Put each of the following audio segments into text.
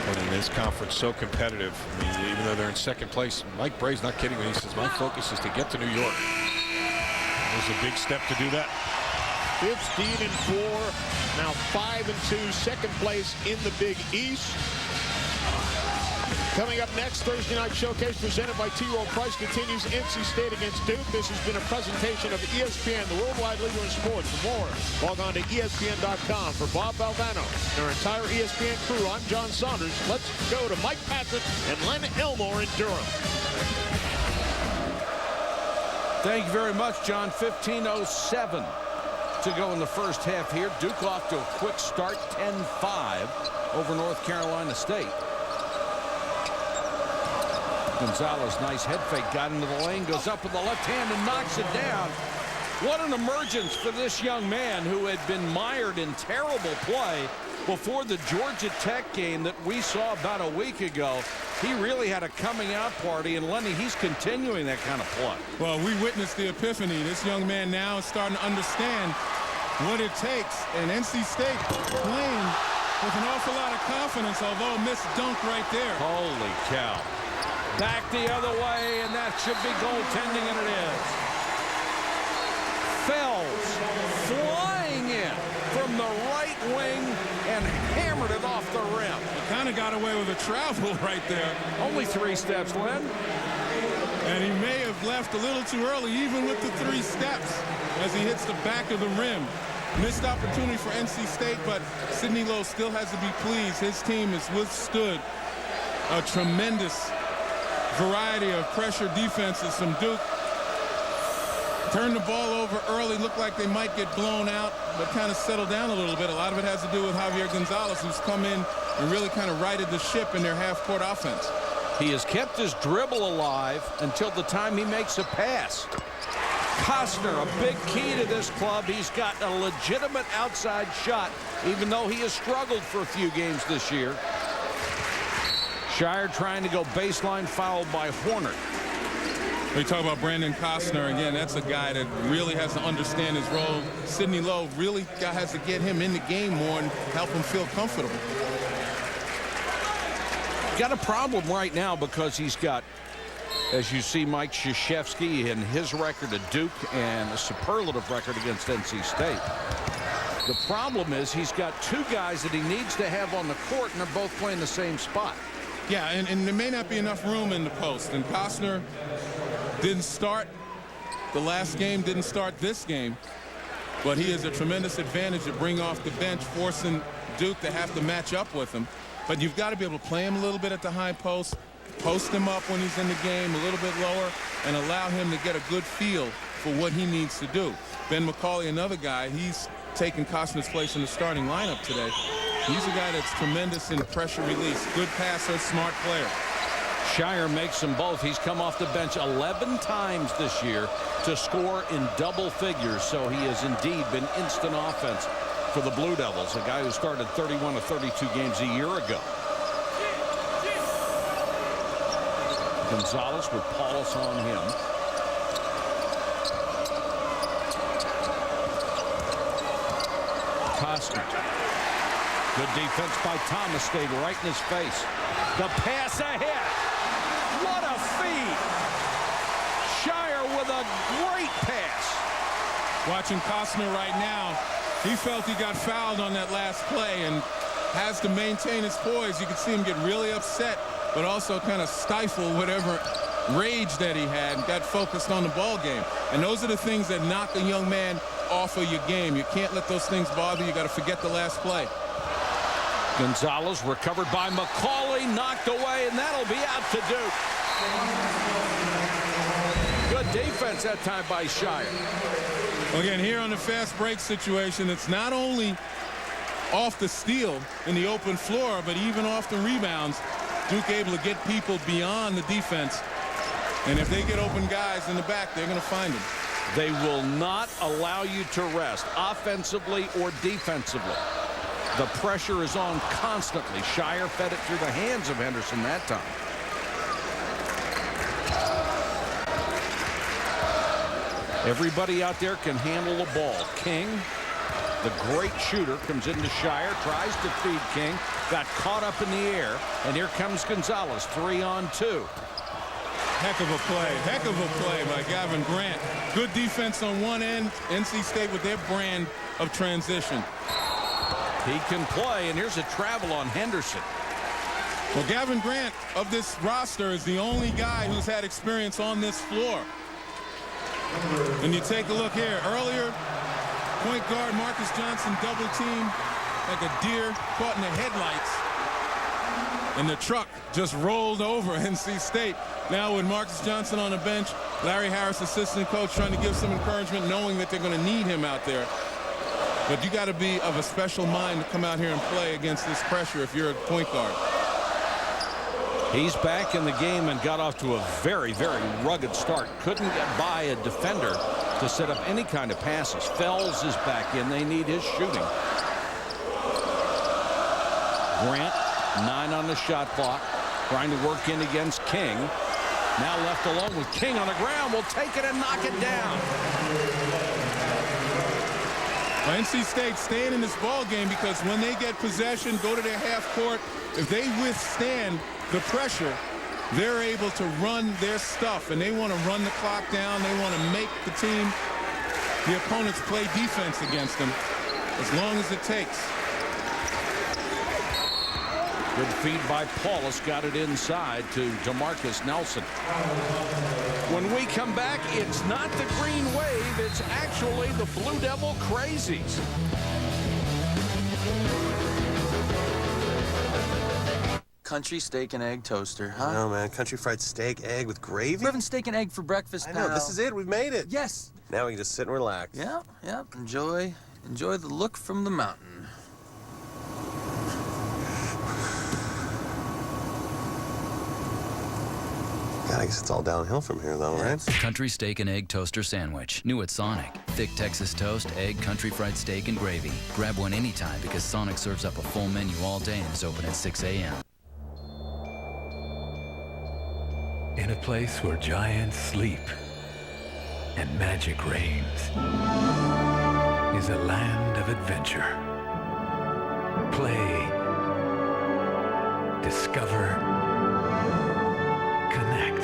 And in this conference, so competitive. I mean, even though they're in second place, Mike Bray's not kidding when he says, my focus is to get to New York. There's a big step to do that. 15-4, now 5-2, second place in the Big East. Coming up next, Thursday Night Showcase presented by T. Rowe Price continues. NC State against Duke. This has been a presentation of ESPN, the worldwide leader in sports. For more, log on to ESPN.com. For Bob Valvano and our entire ESPN crew, I'm John Saunders. Let's go to Mike Patrick and Len Elmore in Durham. Thank you very much, John. 15:07 to go in the first half here. Duke off to a quick start, 10-5 over North Carolina State. Gonzalez, nice head fake, got into the lane, goes up with the left hand and knocks it down. What an emergence for this young man who had been mired in terrible play before the Georgia Tech game that we saw about a week ago. He really had a coming out party, and Lenny, he's continuing that kind of play. Well, we witnessed the epiphany. This young man now is starting to understand what it takes. And NC State playing with an awful lot of confidence, although a missed dunk right there. Holy cow. Back the other way, and that should be goaltending, and it is. Fells flying in from the right wing and hammered it off the rim. He kind of got away with a travel right there. Only 3 steps, Len. And he may have left a little too early, even with the 3 steps, as he hits the back of the rim. Missed opportunity for NC State, but Sidney Lowe still has to be pleased. His team has withstood a tremendous variety of pressure defenses from Duke. Turned the ball over early, looked like they might get blown out, but kind of settled down a little bit. A lot of it has to do with Javier Gonzalez, who's come in and really kind of righted the ship in their half-court offense. He has kept his dribble alive until the time he makes a pass. Costner, a big key to this club. He's got a legitimate outside shot, even though he has struggled for a few games this year. Shire trying to go baseline, fouled by Horner. We talk about Brandon Costner again. That's a guy that really has to understand his role. Sidney Lowe really has to get him in the game more and help him feel comfortable. Got a problem right now because he's got, as you see, Mike Krzyzewski and his record at Duke and a superlative record against NC State. The problem is he's got 2 guys that he needs to have on the court, and they're both playing the same spot. Yeah, and there may not be enough room in the post. And Costner didn't start the last game, didn't start this game. But he has a tremendous advantage to bring off the bench, forcing Duke to have to match up with him. But you've got to be able to play him a little bit at the high post, post him up when he's in the game a little bit lower, and allow him to get a good feel for what he needs to do. Ben McCauley, another guy, he's taken Costner's place in the starting lineup today. He's a guy that's tremendous in pressure release. Good passer, smart player. Shire makes them both. He's come off the bench 11 times this year to score in double figures, so he has indeed been instant offense for the Blue Devils, a guy who started 31 of 32 games a year ago. Gonzalez with Paulus on him. Costner. Good defense by Thomas, stayed right in his face. The pass ahead. What a feed. Shire with a great pass. Watching Costner right now, he felt he got fouled on that last play and has to maintain his poise. You can see him get really upset, but also kind of stifle whatever rage that he had and got focused on the ball game. And those are the things that knock a young man off of your game. You can't let those things bother you. You got to forget the last play. Gonzalez recovered by McCauley, knocked away, and that'll be out to Duke. Good defense that time by Shire. Again, here on the fast break situation, it's not only off the steal in the open floor, but even off the rebounds. Duke able to get people beyond the defense. And if they get open guys in the back, they're going to find them. They will not allow you to rest offensively or defensively. The pressure is on constantly. Shire fed it through the hands of Henderson that time. Everybody out there can handle the ball. King, The great shooter comes into Shire, tries to feed King, got caught up in the air, and here comes Gonzalez, 3-on-2. Heck of a play by Gavin Grant. Good defense on one end. NC State with their brand of transition. He can play, and here's a travel on Henderson. Well, Gavin Grant of this roster is the only guy who's had experience on this floor. And you take a look here. Earlier, point guard Marcus Johnson double team like a deer caught in the headlights. And the truck just rolled over NC State. Now with Marcus Johnson on the bench, Larry Harris, assistant coach, trying to give some encouragement, knowing that they're going to need him out there. But you got to be of a special mind to come out here and play against this pressure if you're a point guard. He's back in the game and got off to a very, very rugged start. Couldn't get by a defender to set up any kind of passes. Fells is back in. They need his shooting. Grant, 9 on the shot clock, trying to work in against King. Now left alone with King on the ground. Will take it and knock it down. NC State staying in this ball game because when they get possession, go to their half court, if they withstand the pressure, they're able to run their stuff, and they want to run the clock down. They want to make the team, the opponents, play defense against them as long as it takes. Good feed by Paulus, got it inside to DeMarcus Nelson. When we come back, it's not the Green Wave, it's actually the Blue Devil Crazies. Country steak and egg toaster, huh? No, man. Country fried steak, egg with gravy? We're having steak and egg for breakfast, I know. pal. This is it. We've made it. Yes. Now we can just sit and relax. Yeah. Enjoy the look from the mountain. God, I guess it's all downhill from here, though, right? Country steak and egg toaster sandwich. New at Sonic. Thick Texas toast, egg, country fried steak, and gravy. Grab one anytime because Sonic serves up a full menu all day and is open at 6 a.m. In a place where giants sleep and magic reigns is a land of adventure. Play, discover, connect,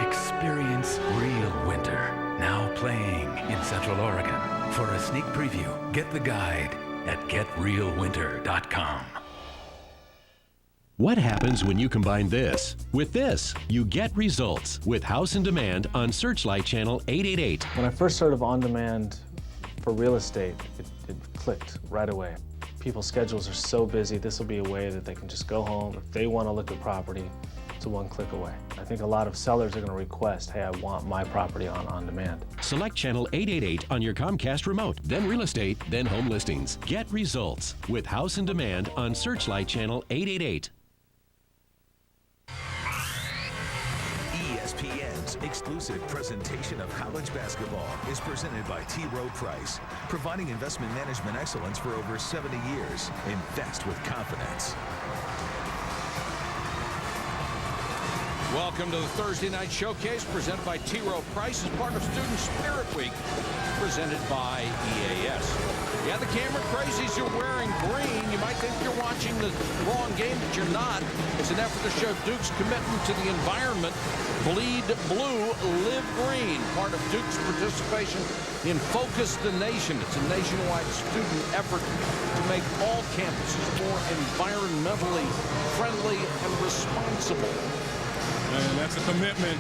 experience real winter. Now playing in Central Oregon. For a sneak preview, get the guide at getrealwinter.com. What happens when you combine this with this? You get results with House in Demand on Searchlight Channel 888. When I first heard of On Demand for real estate, it clicked right away. People's schedules are so busy, this will be a way that they can just go home. If they want to look at property, it's a one click away. I think a lot of sellers are going to request, hey, I want my property on demand. Select Channel 888 on your Comcast remote, then real estate, then home listings. Get results with House in Demand on Searchlight Channel 888. ESPN's exclusive presentation of college basketball is presented by T. Rowe Price, providing investment management excellence for over 70 years. Invest with confidence. Welcome to the Thursday Night Showcase presented by T. Rowe Price as part of Student Spirit Week presented by EAS. Yeah, the camera crazies are wearing green. You might think you're watching the wrong game, but you're not. It's an effort to show Duke's commitment to the environment. Bleed blue, live green. Part of Duke's participation in Focus the Nation. It's a nationwide student effort to make all campuses more environmentally friendly and responsible. And that's a commitment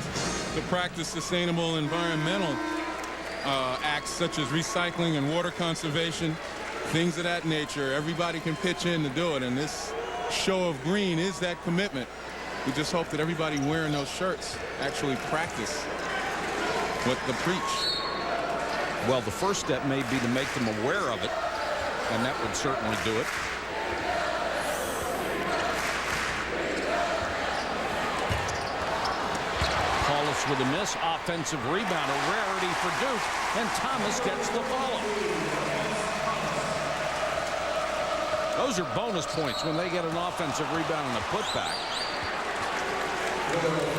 to practice sustainable environmental acts such as recycling and water conservation, things of that nature. Everybody can pitch in to do it, and this show of green is that commitment. We just hope that everybody wearing those shirts actually practice what they preach. Well, the first step may be to make them aware of it, and that would certainly do it. Paulus with a miss, offensive rebound, a rarity for Duke, and Thomas gets the follow. Those are bonus points when they get an offensive rebound and a putback.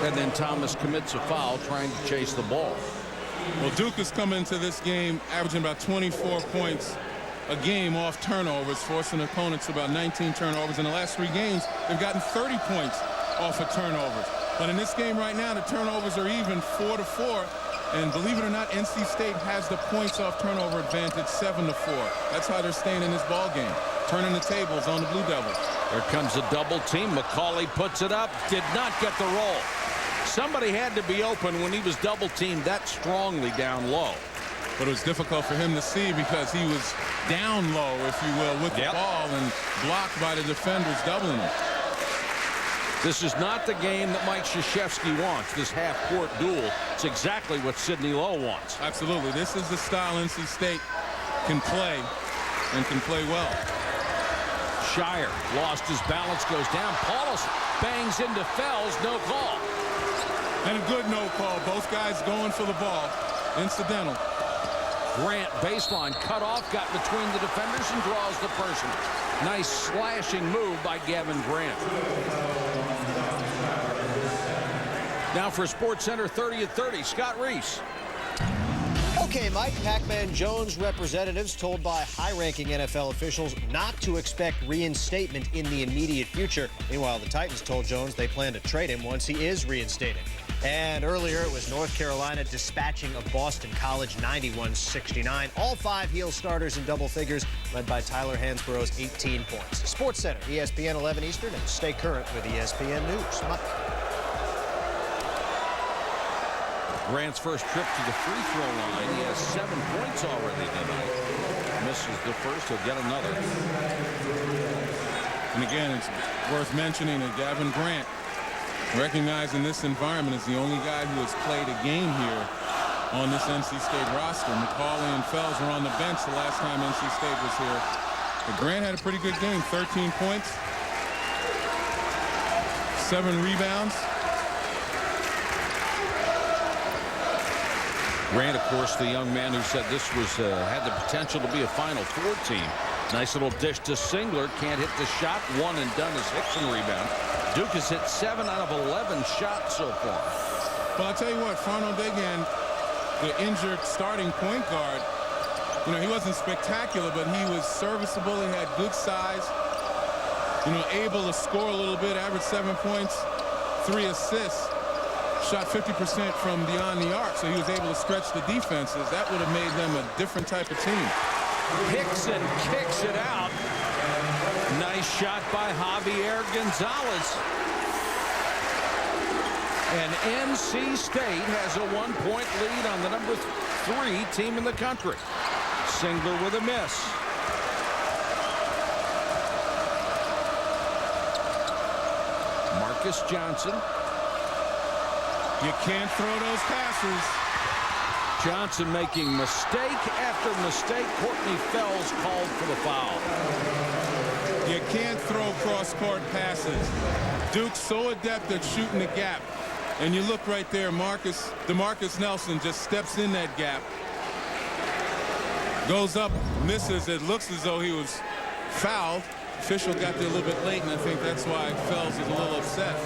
And then Thomas commits a foul trying to chase the ball. Well, Duke has come into this game averaging about 24 points a game off turnovers, forcing opponents to about 19 turnovers. In the last 3 games, they've gotten 30 points off of turnovers. But in this game right now, the turnovers are even 4-4. And believe it or not, NC State has the points off turnover advantage 7-4. That's how they're staying in this ball game, turning the tables on the Blue Devils. There comes a double team. McCauley puts it up. Did not get the roll. Somebody had to be open when he was double teamed that strongly down low. But it was difficult for him to see because he was down low, if you will, with the ball and blocked by the defenders doubling him. This is not the game that Mike Krzyzewski wants, this half-court duel. It's exactly what Sidney Lowe wants. Absolutely. This is the style NC State can play and can play well. Shire lost his balance, goes down. Paulus bangs into Fells, no call. And a good no call. Both guys going for the ball. Incidental. Grant baseline cut off, got between the defenders and draws the person. Nice slashing move by Gavin Grant. Now for SportsCenter 30 at 30, Scott Reese. Okay, Mike. Pac-Man Jones representatives told by high-ranking NFL officials not to expect reinstatement in the immediate future. Meanwhile, the Titans told Jones they plan to trade him once he is reinstated. And earlier, it was North Carolina dispatching of Boston College 91-69. All 5 heel starters in double figures, led by Tyler Hansborough's 18 points. SportsCenter, ESPN 11 Eastern, and stay current with ESPN News. Mike. Grant's first trip to the free throw line. He has 7 points already tonight. Misses the first, he'll get another. And again, it's worth mentioning that Gavin Grant, recognizing this environment, is the only guy who has played a game here on this NC State roster. McCauley and Fells were on the bench the last time NC State was here. But Grant had a pretty good game, 13 points, 7 rebounds. Grant, of course, the young man who said this was had the potential to be a Final Four team. Nice little dish to Singler. Can't hit the shot. One and done as Hickson rebound. Duke has hit 7 out of 11 shots so far. Well, I'll tell you what, Farno Degan, the injured starting point guard, you know, he wasn't spectacular, but he was serviceable. He had good size, you know, able to score a little bit, averaged 7 points, 3 assists. Shot 50% from beyond the arc, so he was able to stretch the defenses. That would have made them a different type of team. Hickson kicks it out. Nice shot by Javier Gonzalez. And NC State has a 1-point lead on the number 3 team in the country. Singler with a miss. Marcus Johnson. You can't throw those passes. Johnson making mistake after mistake. Courtney Fells called for the foul. You can't throw cross-court passes. Duke's so adept at shooting the gap. And you look right there, DeMarcus Nelson just steps in that gap. Goes up, misses. It looks as though he was fouled. Official got there a little bit late, and I think that's why Fells is a little upset.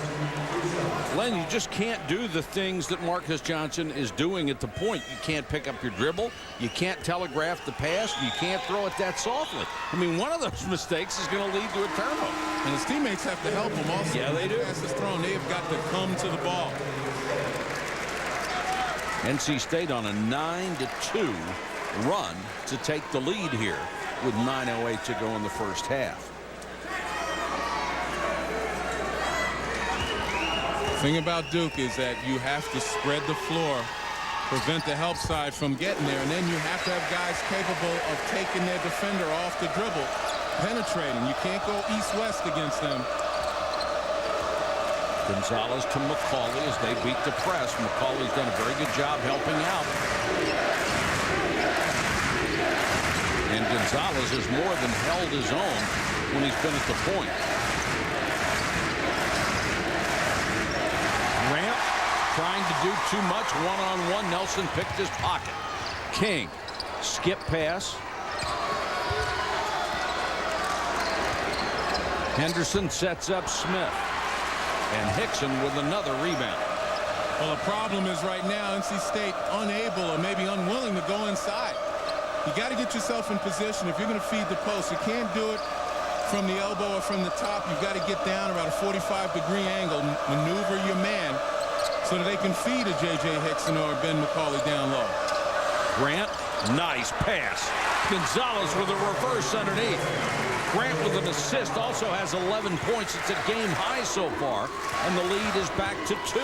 Len, you just can't do the things that Marcus Johnson is doing at the point. You can't pick up your dribble. You can't telegraph the pass. You can't throw it that softly. I mean, one of those mistakes is going to lead to a turnover. And his teammates have to help him also. Yeah, they do. Pass is thrown. They have got to come to the ball. NC State on a 9-2 run to take the lead here with 9:08 to go in the first half. The thing about Duke is that you have to spread the floor, prevent the help side from getting there, and then you have to have guys capable of taking their defender off the dribble, penetrating. You can't go east-west against them. Gonzalez to McCauley as they beat the press. McCauley's done a very good job helping out. And Gonzalez has more than held his own when he's been at the point. Grant trying to do too much one-on-one. Nelson picked his pocket. King, skip pass. Henderson sets up Smith. And Hickson with another rebound. Well, the problem is right now NC State unable or maybe unwilling to go inside. You got to get yourself in position if you're going to feed the post. You can't do it from the elbow or from the top. You've got to get down around a 45-degree angle, maneuver your man so that they can feed a J.J. Hickson or Ben McCauley down low. Grant, nice pass. Gonzalez with a reverse underneath. Grant with an assist also has 11 points. It's a game high so far, and the lead is back to 2.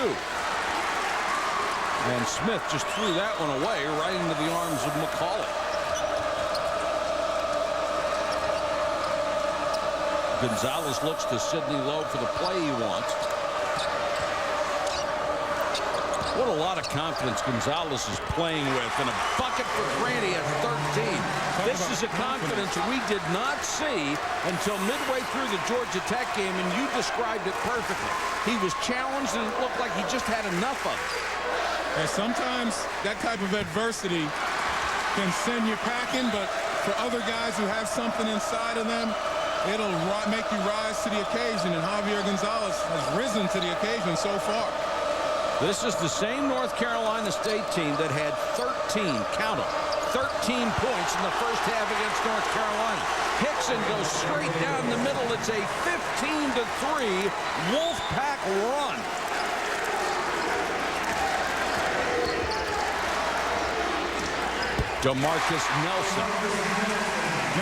And Smith just threw that one away right into the arms of McCauley. Gonzalez looks to Sidney Lowe for the play he wants. What a lot of confidence Gonzalez is playing with, and a bucket for Grant. He has 13. This is a confidence we did not see until midway through the Georgia Tech game, and you described it perfectly. He was challenged, and it looked like he just had enough of it. And sometimes that type of adversity can send you packing, but for other guys who have something inside of them, it'll make you rise to the occasion, and Javier Gonzalez has risen to the occasion so far. This is the same North Carolina State team that had 13, count them, 13 points in the first half against North Carolina. Hickson goes straight down the middle. It's a 15-3 Wolfpack run. DeMarcus Nelson.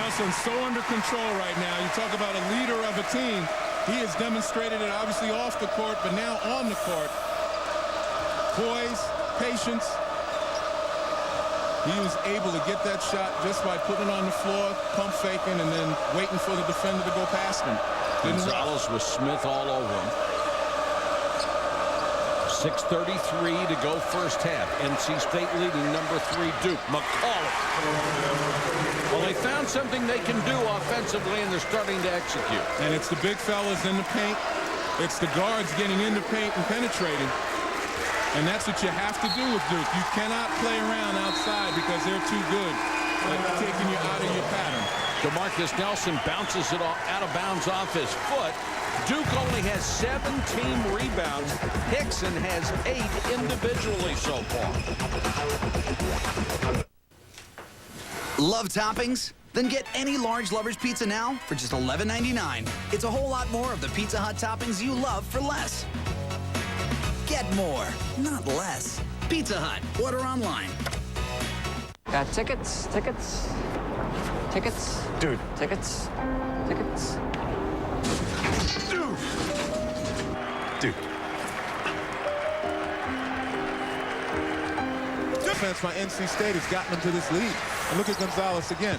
Nelson's so under control right now. You talk about a leader of a team. He has demonstrated it obviously off the court, but now on the court. Poise, patience. He was able to get that shot just by putting it on the floor, pump faking, and then waiting for the defender to go past him. Gonzalez with Smith all over him. 6:33 to go first half. NC State leading number 3 Duke. McCauley. Well, they found something they can do offensively, and they're starting to execute. And it's the big fellas in the paint. It's the guards getting in the paint and penetrating. And that's what you have to do with Duke. You cannot play around outside because they're too good at taking you out of your pattern. DeMarcus Nelson bounces it out of bounds off his foot. Duke only has 7 team rebounds. Hickson has 8 individually so far. Love toppings? Then get any large Lover's Pizza now for just $11.99. It's a whole lot more of the Pizza Hut toppings you love for less. Get more, not less. Pizza Hut. Order online. Got tickets? Tickets? Tickets? Dude. Tickets? Tickets? Dude. Dude. Defense by NC State has gotten them to this lead. And look at Gonzalez again.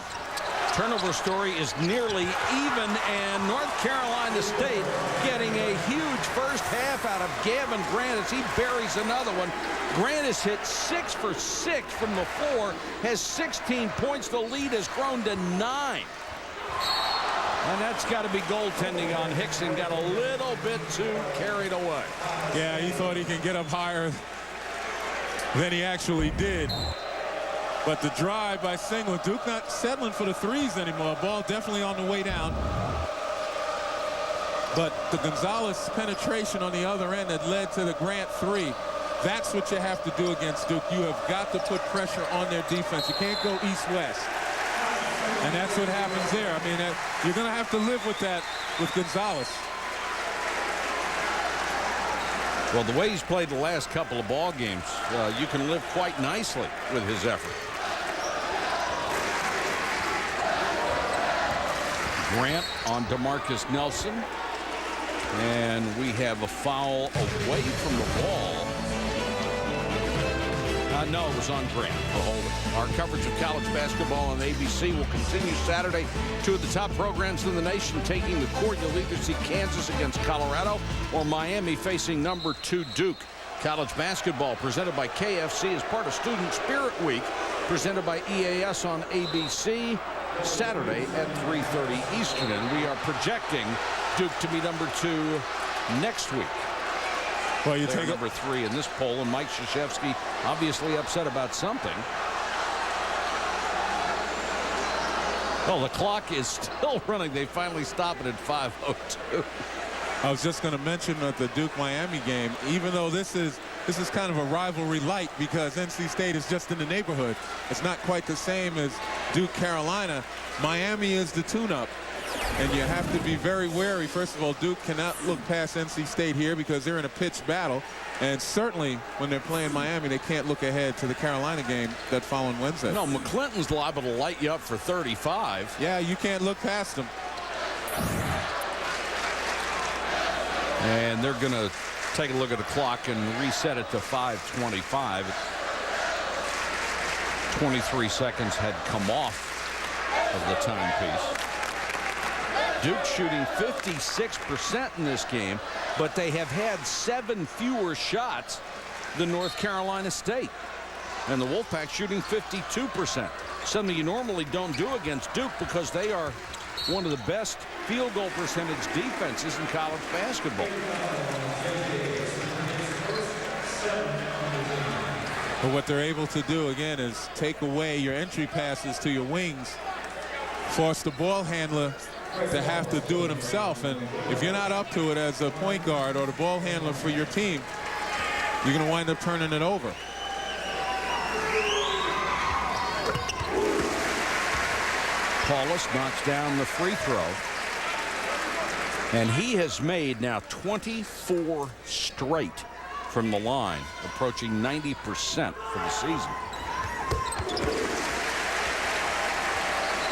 Turnover story is nearly even, and North Carolina State getting a huge first half out of Gavin Grant as he buries another one. Grant has hit 6 for 6 from the floor, has 16 points. The lead has grown to 9. And that's got to be goaltending on Hickson. Got a little bit too carried away. Yeah, he thought he could get up higher than he actually did. But the drive by Singler, Duke not settling for the threes anymore. Ball definitely on the way down. But the Gonzalez penetration on the other end that led to the Grant 3. That's what you have to do against Duke. You have got to put pressure on their defense. You can't go east-west. And that's what happens there. I mean, you're going to have to live with that with Gonzalez. Well, the way he's played the last couple of ball games, you can live quite nicely with his effort. Grant on DeMarcus Nelson. And we have a foul away from the ball. No, it was on Grant. Our coverage of college basketball on ABC will continue Saturday. 2 of the top programs in the nation taking the court. You'll either see Kansas against Colorado or Miami facing number 2 Duke. College basketball presented by KFC as part of Student Spirit Week, presented by EAS on ABC, Saturday at 3:30 Eastern. And we are projecting Duke to be number 2 next week. Well, you take number 3 in this poll, and Mike Krzyzewski obviously upset about something. Well, the clock is still running. They finally stop it at 5:02. I was just going to mention that the Duke-Miami game, even though this is this is kind of a rivalry light because NC State is just in the neighborhood. It's not quite the same as Duke, Carolina. Miami is the tune-up. And you have to be very wary. First of all, Duke cannot look past NC State here because they're in a pitched battle. And certainly when they're playing Miami, they can't look ahead to the Carolina game that following Wednesday. No, McClinton's liable to light you up for 35. Yeah, you can't look past them. And they're going to take a look at the clock and reset it to 5:25. 23 seconds had come off of the timepiece. Duke shooting 56% in this game, but they have had 7 fewer shots than North Carolina State. And the Wolfpack shooting 52%, something you normally don't do against Duke because they are one of the best field goal percentage defenses in college basketball. But what they're able to do, again, is take away your entry passes to your wings, force the ball handler to have to do it himself. And if you're not up to it as a point guard or the ball handler for your team, you're going to wind up turning it over. Paulus knocks down the free throw. And he has made now 24 straight from the line, approaching 90% for the season.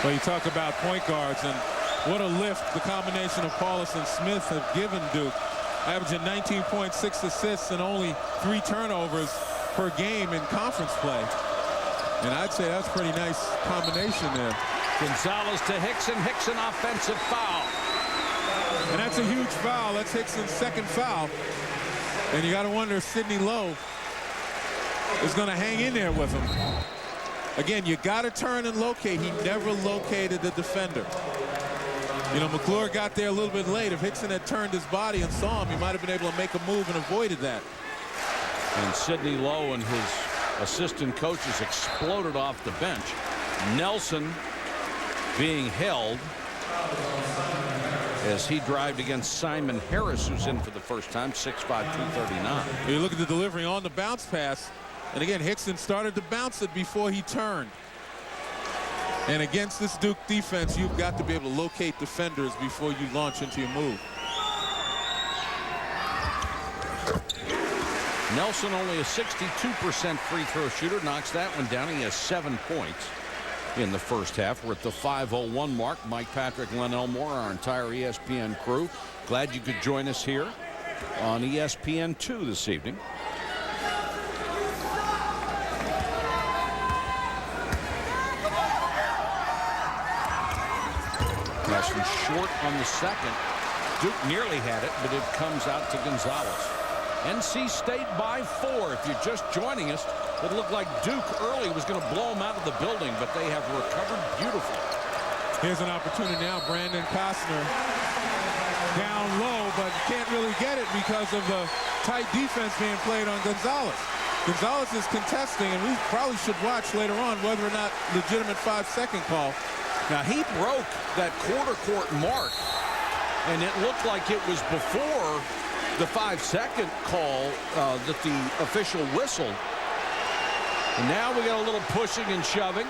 Well, you talk about point guards, and what a lift the combination of Paulus and Smith have given Duke, averaging 19.6 assists and only 3 turnovers per game in conference play. And I'd say that's a pretty nice combination there. Gonzalez to Hickson. Hickson offensive foul. And that's a huge foul. That's Hickson's second foul. And you got to wonder if Sidney Lowe is going to hang in there with him. Again, you got to turn and locate. He never located the defender. You know, McClure got there a little bit late. If Hickson had turned his body and saw him, he might have been able to make a move and avoided that. And Sidney Lowe and his assistant coaches exploded off the bench. Nelson being held as he drived against Simon Harris, who's in for the first time, 6'5", 239. You look at the delivery on the bounce pass, and again, Hickson started to bounce it before he turned. And against this Duke defense, you've got to be able to locate defenders before you launch into your move. Nelson, only a 62% free throw shooter, knocks that one down. He has 7 points in the first half. We're at the 5:01 mark. Mike Patrick, Len Elmore, our entire ESPN crew. Glad you could join us here on ESPN2 this evening. Nelson short on the second. Duke nearly had it, but it comes out to Gonzalez. NC State by 4. If you're just joining us, it looked like Duke early was going to blow them out of the building, but they have recovered beautifully. Here's an opportunity now. Brandon Costner down low, but can't really get it because of the tight defense being played on Gonzalez. Gonzalez is contesting, and we probably should watch later on whether or not legitimate 5-second call. Now, he broke that quarter court mark, and it looked like it was before the 5-second call that the official whistled. And now we got a little pushing and shoving.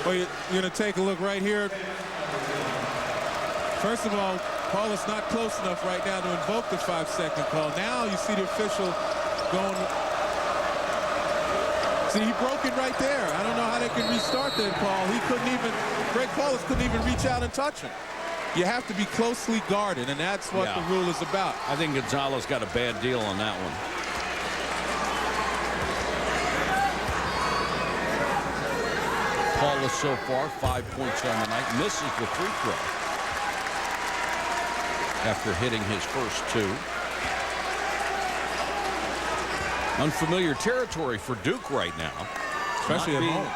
Well, you're going to take a look right here. First of all, Paulus not close enough right now to invoke the 5-second call. Now you see the official going. See, he broke it right there. I don't know how they can restart that call. He couldn't even, Greg Paulus couldn't even reach out and touch him. You have to be closely guarded, and that's what the rule is about. I think Gonzalez got a bad deal on that one. Paulus so far 5 points on the night, misses the free throw after hitting his first 2. Unfamiliar territory for Duke right now, especially at home.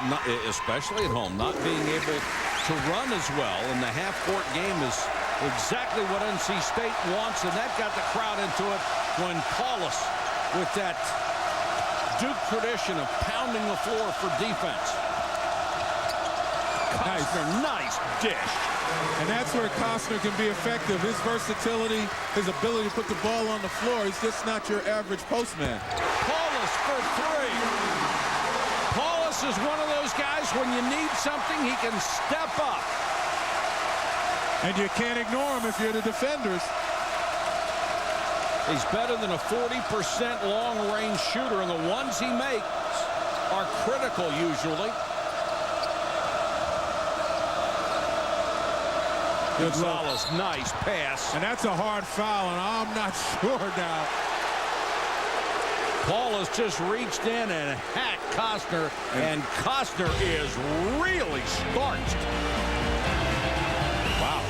Especially at home, not being able to run as well, and the half-court game is exactly what NC State wants, and that got the crowd into it when Paulus, with that Duke tradition of pounding the floor for defense, Costner, nice dish. And that's where Costner can be effective. His versatility, his ability to put the ball on the floor. He's just not your average postman. Paulus for three. Paulus is one of those guys, when you need something, he can step up. And you can't ignore him if you're the defenders. He's better than a 40% long-range shooter, and the ones he makes are critical usually. Gonzalez, nice pass. And that's a hard foul, and I'm not sure now. Paulus just reached in and hacked Costner, and Costner is really starched. Wow.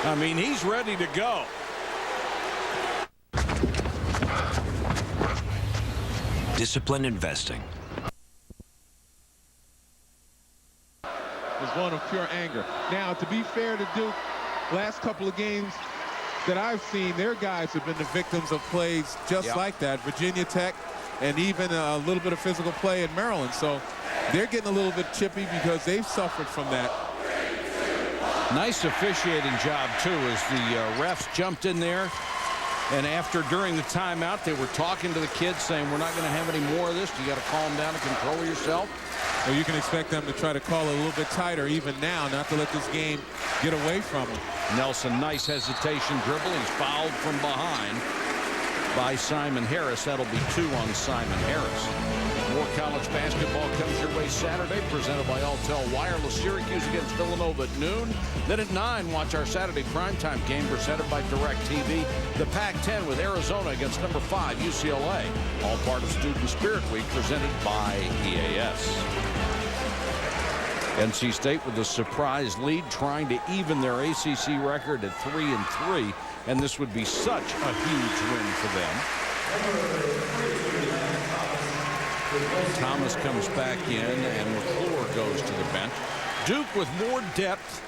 I mean, he's ready to go. Disciplined investing is one of pure anger. Now, to be fair to Duke, last couple of games that I've seen, their guys have been the victims of plays just like that. Virginia Tech, and even a little bit of physical play in Maryland. So they're getting a little bit chippy because they've suffered from that. Nice officiating job, too, as the refs jumped in there. And during the timeout, they were talking to the kids saying, we're not going to have any more of this. You got to calm down and control yourself. Well, you can expect them to try to call it a little bit tighter even now, not to let this game get away from them. Nelson, nice hesitation dribble. He's fouled from behind by Simon Harris. That'll be 2 on Simon Harris. More college basketball comes your way Saturday, presented by Alltel Wireless. Syracuse against Villanova at noon. Then at 9, watch our Saturday primetime game presented by DirecTV. The Pac-10 with Arizona against number 5 UCLA. All part of Student Spirit Week, presented by EAS. NC State with a surprise lead, trying to even their ACC record at 3-3, and this would be such a huge win for them. Thomas comes back in, and McClure goes to the bench. Duke with more depth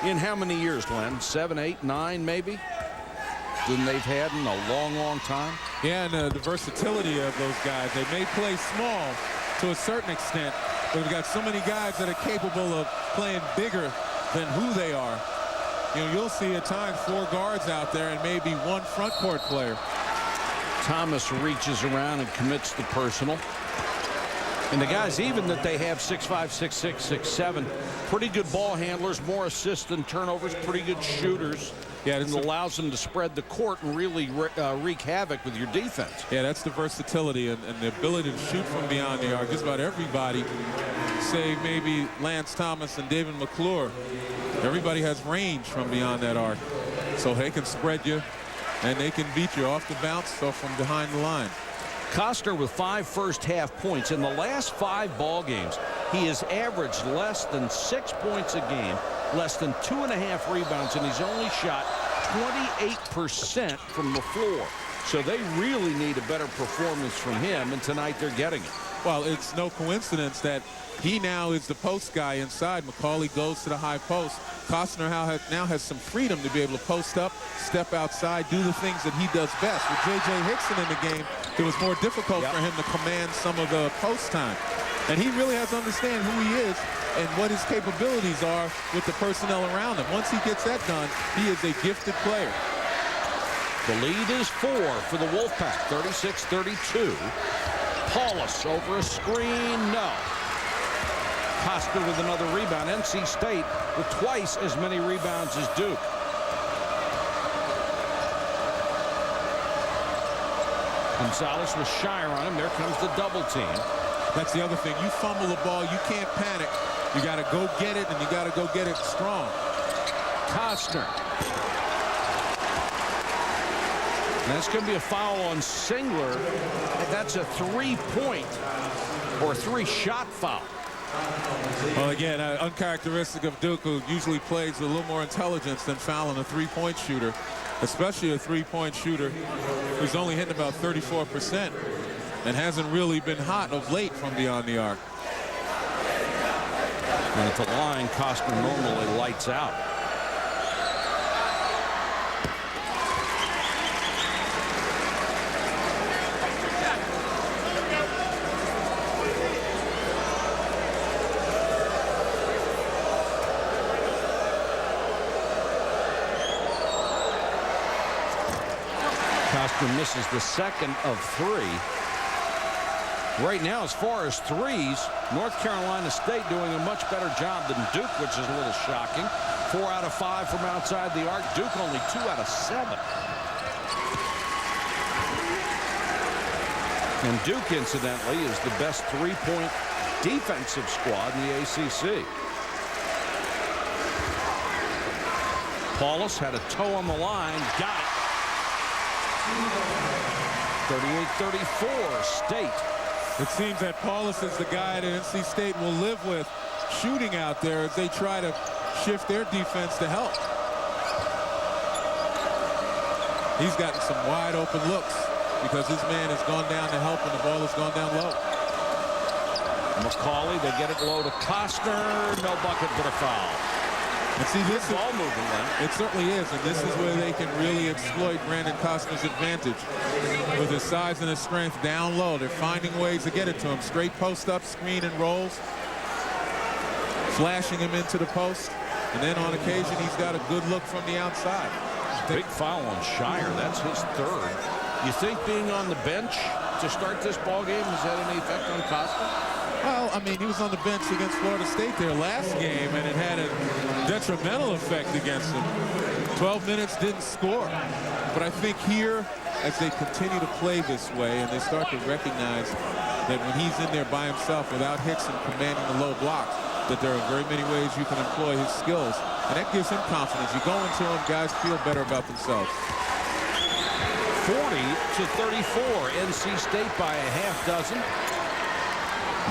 in how many years, Glenn? 7, 8, 9 maybe? Than they've had in a long, long time. Yeah, and the versatility of those guys. They may play small to a certain extent, but we've got so many guys that are capable of playing bigger than who they are. You know, you'll see at times 4 guards out there and maybe 1 front court player. Thomas reaches around and commits the personal. And the guys, even that they have 6'5", 6'6", 6'7", pretty good ball handlers, more assists than turnovers, pretty good shooters. Yeah, it allows them to spread the court and really wreak havoc with your defense. Yeah, that's the versatility and the ability to shoot from beyond the arc. Just about everybody, save maybe Lance Thomas and David McClure, everybody has range from beyond that arc. So they can spread you, and they can beat you off the bounce or from behind the line. Costner with 5 first-half points. In the last 5 ball games, he has averaged less than 6 points a game, less than 2.5 rebounds, and he's only shot 28% from the floor. So they really need a better performance from him, and tonight they're getting it. Well, it's no coincidence that he now is the post guy inside. McCauley goes to the high post. Costner now has some freedom to be able to post up, step outside, do the things that he does best. With J.J. Hickson in the game, it was more difficult for him to command some of the post time. And he really has to understand who he is and what his capabilities are with the personnel around him. Once he gets that done, he is a gifted player. The lead is 4 for the Wolfpack, 36-32. Paulus over a screen, no. Costner with another rebound. NC State with twice as many rebounds as Duke. Gonzalez was shyer on him. There comes the double team. That's the other thing. You fumble the ball, you can't panic. You got to go get it, and you got to go get it strong. Costner. That's going to be a foul on Singler. That's a 3-point or 3-shot foul. Well, again, uncharacteristic of Duke, who usually plays with a little more intelligence than fouling a 3-point shooter, especially a 3-point shooter who's only hitting about 34% and hasn't really been hot of late from beyond the arc. And at the line, Costner normally lights out. Costner misses the second of 3. Right now, as far as threes, North Carolina State doing a much better job than Duke, which is a little shocking. 4 out of 5 from outside the arc. Duke only 2 out of 7. And Duke, incidentally, is the best three-point defensive squad in the ACC. Paulus had a toe on the line. Got it. 38-34, State. It seems that Paulus is the guy that NC State will live with shooting out there as they try to shift their defense to help. He's gotten some wide open looks because his man has gone down to help and the ball has gone down low. McCauley, they get it low to Costner. No bucket, but a foul. And see, this is ball movement, then. It certainly is, and this is where they can really exploit Brandon Costner's advantage with his size and his strength down low. They're finding ways to get it to him. Straight post up, screen and rolls, flashing him into the post, and then on occasion he's got a good look from the outside. Big foul on Shire. That's his third. You think being on the bench to start this ball game has had any effect on Costner? Well, I mean, he was on the bench against Florida State there last game, and it had a detrimental effect against him. 12 minutes, didn't score. But I think here, as they continue to play this way, and they start to recognize that when he's in there by himself without Hickson commanding the low blocks, that there are very many ways you can employ his skills. And that gives him confidence. You go into him, guys feel better about themselves. 40-34, NC State by a half dozen.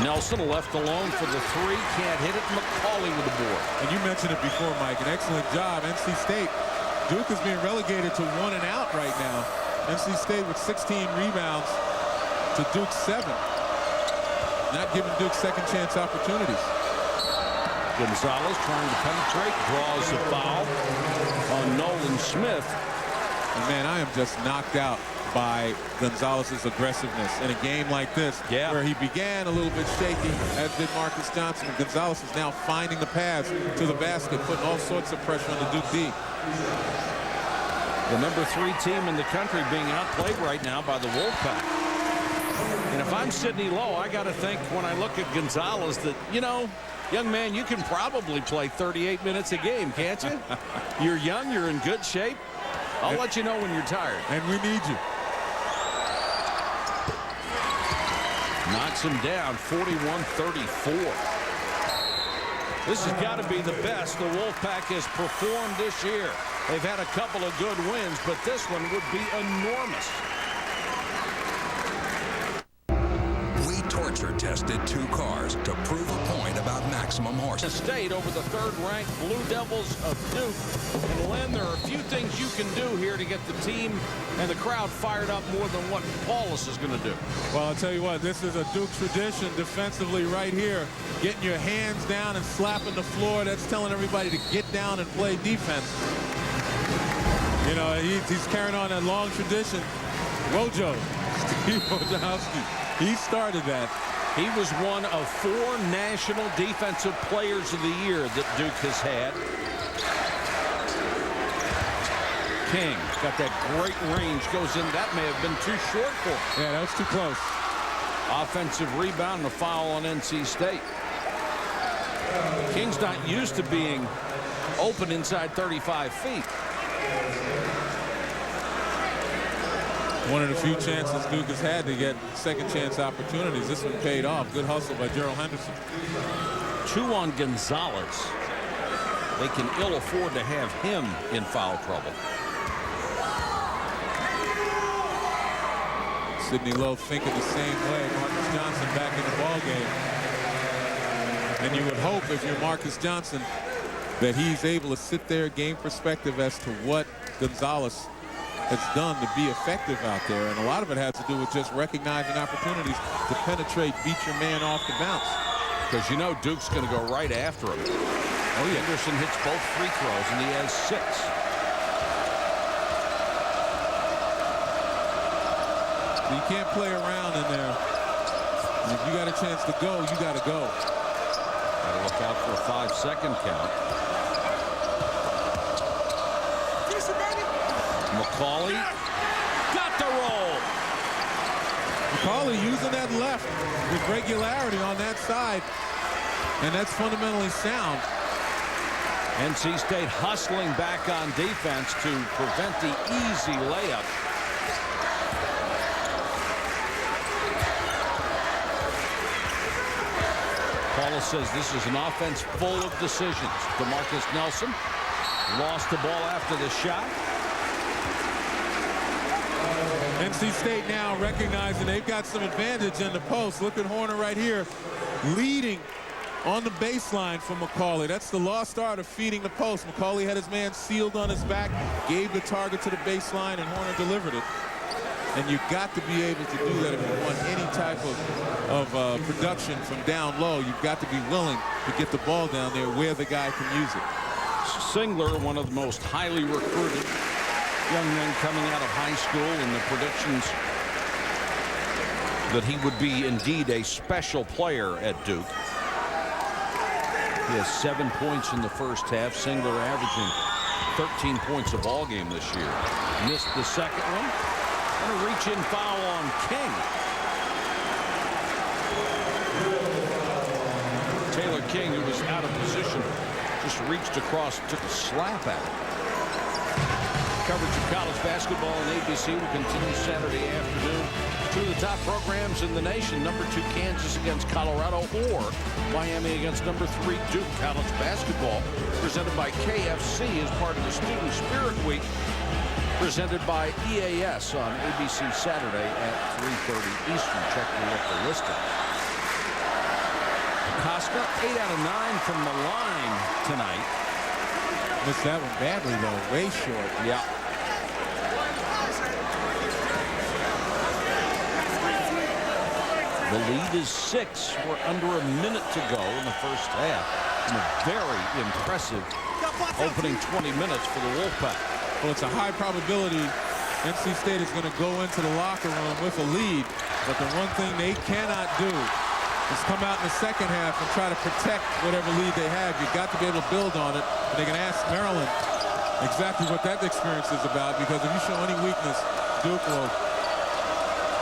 Nelson left alone for the 3, can't hit it. McCauley with the board. And you mentioned it before, Mike, an excellent job. NC State, Duke is being relegated to 1 and out right now. NC State with 16 rebounds to Duke's 7. Not giving Duke second chance opportunities. Gonzalez trying to penetrate, draws a foul on Nolan Smith. And man, I am just knocked out by Gonzalez's aggressiveness in a game like this, where he began a little bit shaky, as did Marcus Johnson. And Gonzalez is now finding the paths to the basket, putting all sorts of pressure on the Duke D. The number 3 team in the country being outplayed right now by the Wolfpack. And if I'm Sidney Lowe, I got to think when I look at Gonzalez that, you know, young man, you can probably play 38 minutes a game, can't you? You're young, you're in good shape. I'll let you know when you're tired. And we need you. Knocks him down, 41-34. This has got to be the best the Wolfpack has performed this year. They've had a couple of good wins, but this one would be enormous. We torture tested 2 cars to prove a point about maximum horsepower. State over the 3rd-ranked Blue Devils of Duke. And Len, there are a few things you can do here to get the team and the crowd fired up more than what Paulus is going to do. Well, I'll tell you what, this is a Duke tradition defensively right here. Getting your hands down and slapping the floor, that's telling everybody to get down and play defense. You know, he's carrying on that long tradition. Wojo, Steve Wojciechowski, he started that. He was one of 4 National Defensive Players of the Year that Duke has had. King got that great range, goes in. That may have been too short for him. Yeah, that was too close. Offensive rebound and a foul on NC State. King's not used to being open inside 35 feet. One of the few chances Duke has had to get second chance opportunities. This one paid off. Good hustle by Gerald Henderson. 2 on Gonzalez. They can ill afford to have him in foul trouble. Sidney Lowe thinking the same way. Marcus Johnson back in the ball game. And you would hope, if you're Marcus Johnson, that he's able to sit there, gain perspective as to what Gonzalez has done to be effective out there. And a lot of it has to do with just recognizing opportunities to penetrate, beat your man off the bounce. Because you know Duke's going to go right after him. Oh, yeah. Henderson hits both free throws, and he has 6. You can't play around in there. And if you got a chance to go, you got to go. Got to look out for a 5-second count. McCauley Got the roll. Macaulay using that left with regularity on that side, and that's fundamentally sound. NC State hustling back on defense to prevent the easy layup. Paula says this is an offense full of decisions. DeMarcus Nelson lost the ball after the shot. NC State now recognizing they've got some advantage in the post. Look at Horner right here leading on the baseline for Macaulay. That's the lost art of feeding the post. Macaulay had his man sealed on his back, gave the target to the baseline, and Horner delivered it. And you've got to be able to do that if you want any type of production from down low. You've got to be willing to get the ball down there where the guy can use it. Singler, one of the most highly recruited young men coming out of high school, and the predictions that he would be indeed a special player at Duke. He has 7 points in the first half. Singler averaging 13 points a ball game this year. Missed the second one. And a reach-in foul on King. Taylor King, who was out of position, just reached across and took a slap at it. Coverage of college basketball on ABC will continue Saturday afternoon. Two of the top programs in the nation, number 2 Kansas against Colorado, or Miami against number 3 Duke. College basketball presented by KFC as part of the Student Spirit Week, presented by EAS on ABC Saturday at 3:30 Eastern. Check the local listing. Costa 8 out of 9 from the line tonight. Missed that one badly though, way short. Yeah. The lead is 6. We're under a minute to go in the first half. And a very impressive opening 20 minutes for the Wolfpack. Well, it's a high probability NC State is going to go into the locker room with a lead. But the one thing they cannot do is come out in the second half and try to protect whatever lead they have. You've got to be able to build on it. And they can ask Maryland exactly what that experience is about, because if you show any weakness, Duke will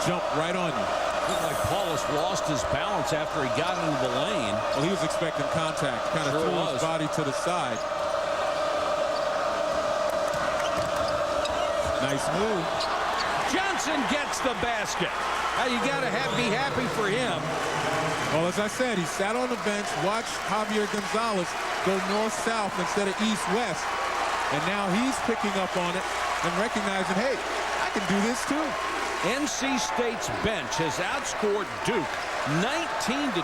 jump right on you. Looked like Paulus lost his balance after he got into the lane. Well, he was expecting contact. Kind of threw his body to the side. Nice move. Johnson gets the basket. Now you got to be happy for him. Well, as I said, he sat on the bench, watched Javier Gonzalez go north-south instead of east-west. And now he's picking up on it and recognizing, hey, I can do this too. NC State's bench has outscored Duke 19-2.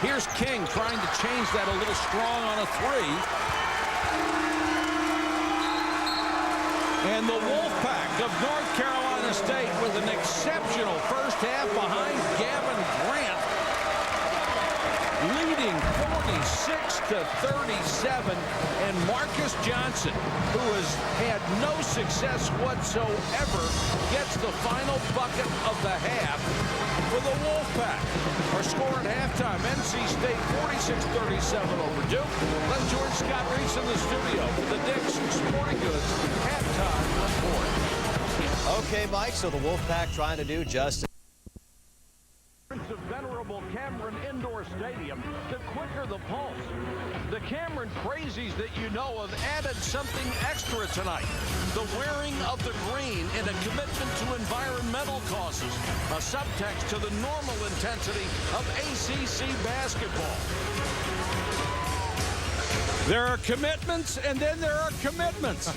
Here's King trying to change that a little strong on a 3. And the Wolfpack of North Carolina State with an exceptional first half behind Gavin Grant, leading 46-37, and Marcus Johnson, who has had no success whatsoever, gets the final bucket of the half for the Wolfpack. Our score at halftime, NC State 46-37 over Duke. Let's join Scott Reese in the studio for the Dick's Sporting Goods halftime report. Okay, Mike, so the Wolfpack trying to do just Of venerable Cameron Indoor Stadium, the quicker the pulse. The Cameron crazies that you know have added something extra tonight. The wearing of the green in a commitment to environmental causes. A subtext to the normal intensity of ACC basketball. There are commitments, and then there are commitments.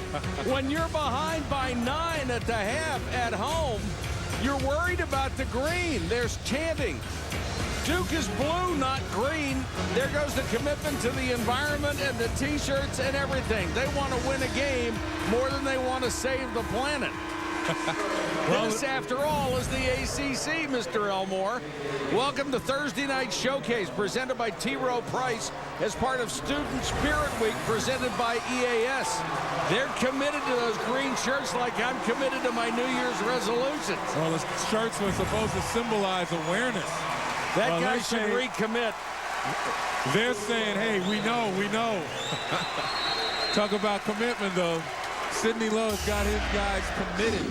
When you're behind by 9 at the half at home, you're worried about the green. There's chanting. Duke is blue, not green. There goes the commitment to the environment and the T-shirts and everything. They want to win a game more than they want to save the planet. Well, this, after all, is the ACC, Mr. Elmore. Welcome to Thursday Night Showcase, presented by T. Rowe Price as part of Student Spirit Week, presented by EAS. They're committed to those green shirts like I'm committed to my New Year's resolutions. Well, the shirts were supposed to symbolize awareness. That guy should recommit. They're saying, hey, we know. Talk about commitment, though. Sidney Lowe's got his guys committed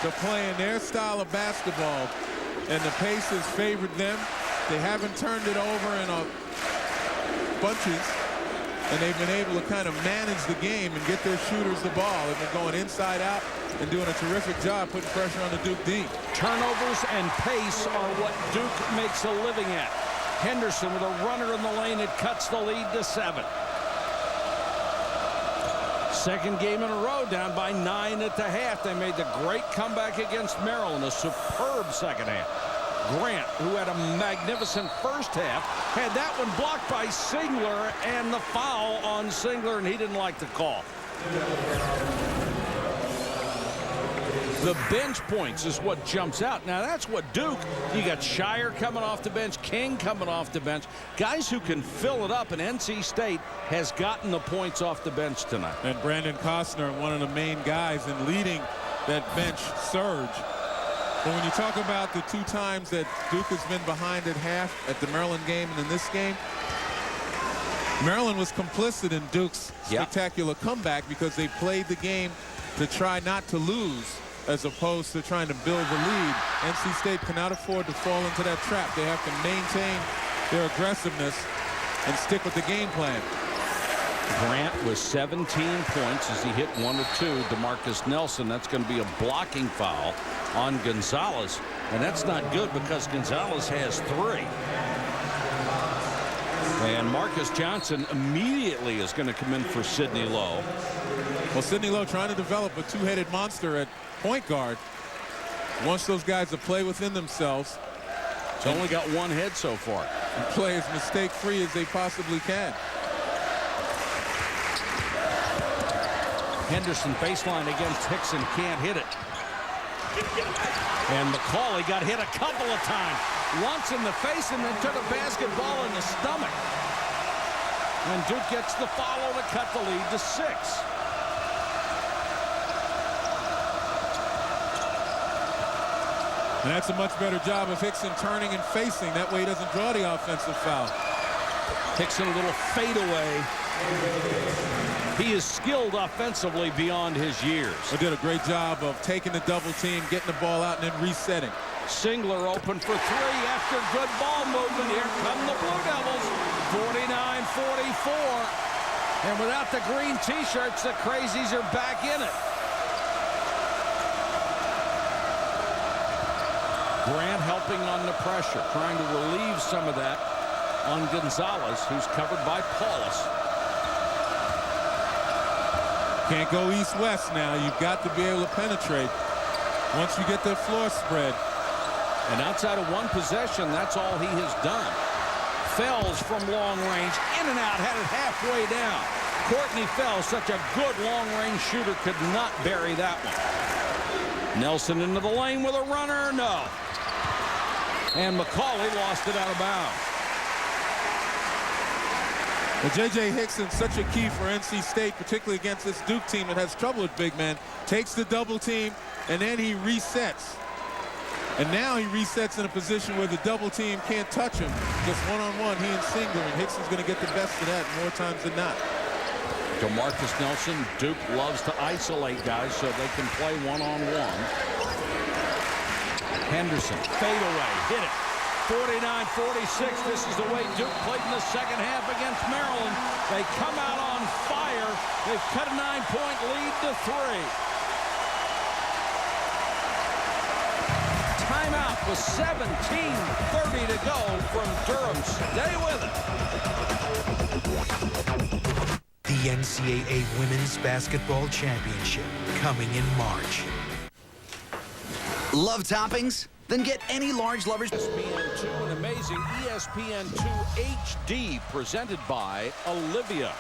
to playing their style of basketball, and the pace has favored them. They haven't turned it over in bunches, and they've been able to kind of manage the game and get their shooters the ball. They've been going inside out and doing a terrific job putting pressure on the Duke D. Turnovers and pace are what Duke makes a living at. Henderson with a runner in the lane. It cuts the lead to 7. Second game in a row, down by 9 at the half. They made the great comeback against Maryland, a superb second half. Grant, who had a magnificent first half, had that one blocked by Singler, and the foul on Singler, and he didn't like the call. The bench points is what jumps out. Now, that's what Duke, you got Shire coming off the bench, King coming off the bench, guys who can fill it up, and NC State has gotten the points off the bench tonight. And Brandon Costner, one of the main guys in leading that bench surge. But when you talk about the 2 times that Duke has been behind at half, at the Maryland game and in this game, Maryland was complicit in Duke's spectacular comeback because they played the game to try not to lose as opposed to trying to build the lead. NC State cannot afford to fall into that trap. They have to maintain their aggressiveness and stick with the game plan. Grant with 17 points as he hit 1 or 2. DeMarcus Nelson, that's going to be a blocking foul on Gonzalez, and that's not good because Gonzalez has 3. And Marcus Johnson immediately is going to come in for Sidney Lowe. Well, Sidney Lowe trying to develop a 2-headed monster at point guard. Wants those guys to play within themselves. He's only got 1 head so far. And play as mistake-free as they possibly can. Henderson baseline against Hickson, can't hit it. And McCauley got hit a couple of times. Once in the face and then took a basketball in the stomach. And Duke gets the follow to cut the lead to 6. And that's a much better job of Hickson turning and facing. That way he doesn't draw the offensive foul. Hickson a little fadeaway. He is skilled offensively beyond his years. He did a great job of taking the double team, getting the ball out, and then resetting. Singler open for 3 after good ball movement. Here come the Blue Devils. 49-44. And without the green T-shirts, the Crazies are back in it. Grant helping on the pressure, trying to relieve some of that on Gonzalez, who's covered by Paulus. Can't go east-west now. You've got to be able to penetrate once you get the floor spread. And outside of 1 possession, that's all he has done. Fells from long range, in and out, had it halfway down. Courtney Fells, such a good long-range shooter, could not bury that one. Nelson into the lane with a runner, no. And McCauley lost it out of bounds. Well, J.J. Hickson, such a key for NC State, particularly against this Duke team that has trouble with big men. Takes the double team, and then he resets. And now he resets in a position where the double team can't touch him. Just one-on-one, he and Singler, and Hickson's going to get the best of that more times than not. DeMarcus Nelson, Duke loves to isolate guys so they can play one-on-one. Henderson, fade away, hit it. 49-46. This is the way Duke played in the second half against Maryland. They come out on fire. They've cut a 9-point lead to 3. Timeout with 17:30 to go from Durham. Stay with it. The NCAA Women's Basketball Championship coming in March. Love toppings? Then get any large lovers. ESPN2, an amazing ESPN2 HD presented by Olivia.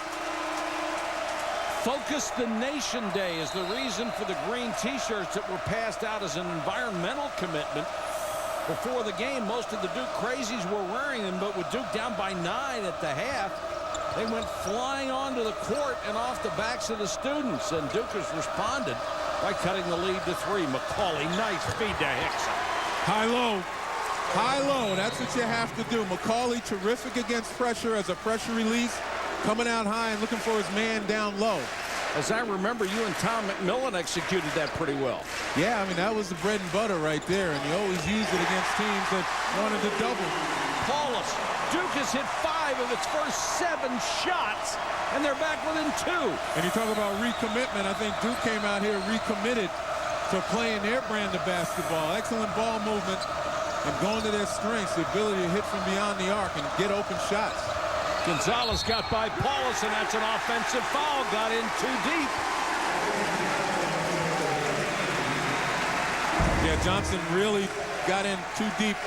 Focus the Nation Day is the reason for the green T-shirts that were passed out as an environmental commitment. Before the game, most of the Duke Crazies were wearing them, but with Duke down by 9 at the half, they went flying onto the court and off the backs of the students, and Duke has responded by cutting the lead to 3. McCauley, nice feed to Hickson. High-low. High-low, that's what you have to do. McCauley, terrific against pressure as a pressure release, coming out high and looking for his man down low. As I remember, you and Tom McMillan executed that pretty well. Yeah, I mean, that was the bread and butter right there, and you always use it against teams that wanted to double. Paulus, Duke has hit 5 of its first 7 shots, and they're back within 2. And you talk about recommitment. I think Duke came out here recommitted to playing their brand of basketball. Excellent ball movement and going to their strengths, the ability to hit from beyond the arc and get open shots. Gonzalez got by Paulus, and that's an offensive foul. Got in too deep. Yeah, Johnson really got in too deep.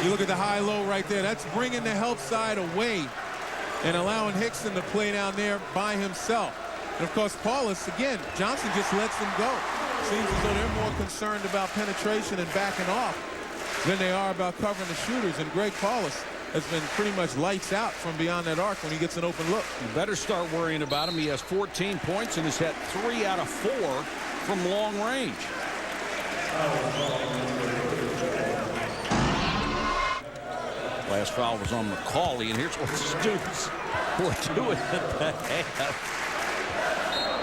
You look at the high-low right there. That's bringing the help side away and allowing Hickson to play down there by himself. And, of course, Paulus, again, Johnson just lets him go. Seems as though they're more concerned about penetration and backing off than they are about covering the shooters. And Greg Paulus has been pretty much lights out from beyond that arc when he gets an open look. You better start worrying about him. He has 14 points and has hit 3 out of 4 from long range. Last foul was on McCauley, and here's what the Stoops were doing at the half.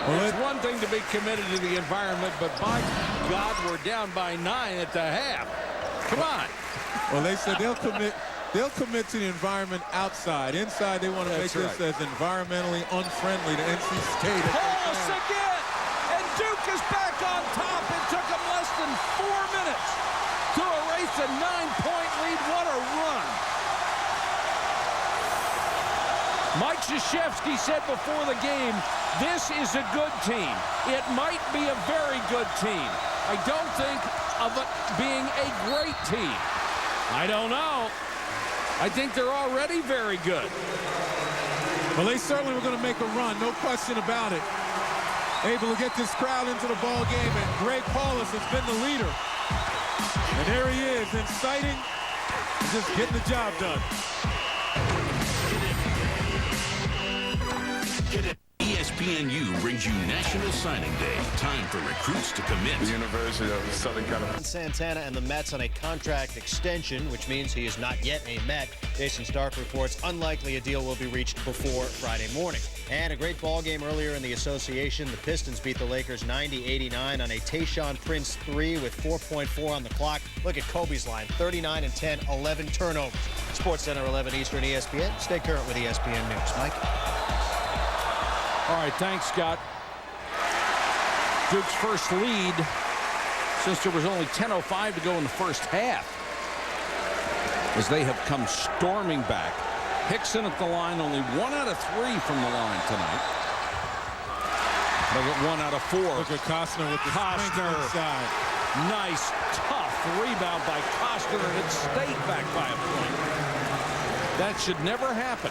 Well, it's one thing to be committed to the environment, but by God, we're down by 9 at the half. Come on. Well, they said they'll commit to the environment outside. Inside, they want to make this as environmentally unfriendly to NC State. Paulus again, and Duke is back on top. It took them less than 4 minutes to erase a 9-point lead. What a run. Mike Krzyzewski said before the game, this is a good team. It might be a very good team. I don't think of it being a great team. I don't know. I think they're already very good. Well, they certainly were going to make a run, no question about it. Able to get this crowd into the ball game, and Greg Paulus has been the leader. And there he is, inciting, just getting the job done. ESPNU brings you National Signing Day. Time for recruits to commit. The University of Southern California. Santana and the Mets on a contract extension, which means he is not yet a Met. Jason Stark reports unlikely a deal will be reached before Friday morning. And a great ball game earlier in the association. The Pistons beat the Lakers 90-89 on a Tayshaun Prince 3 with 4.4 on the clock. Look at Kobe's line, 39 and 10, 11 turnovers. Sports Center 11 Eastern ESPN. Stay current with ESPN News. Mike? All right, thanks, Scott. Duke's first lead since there was only 10:05 to go in the first half, as they have come storming back. Hickson at the line, only 1 out of 3 from the line tonight. Look at 1 out of 4. Look at Costner with the Costner inside. Nice, tough rebound by Costner, and it stayed back by a point. That should never happen.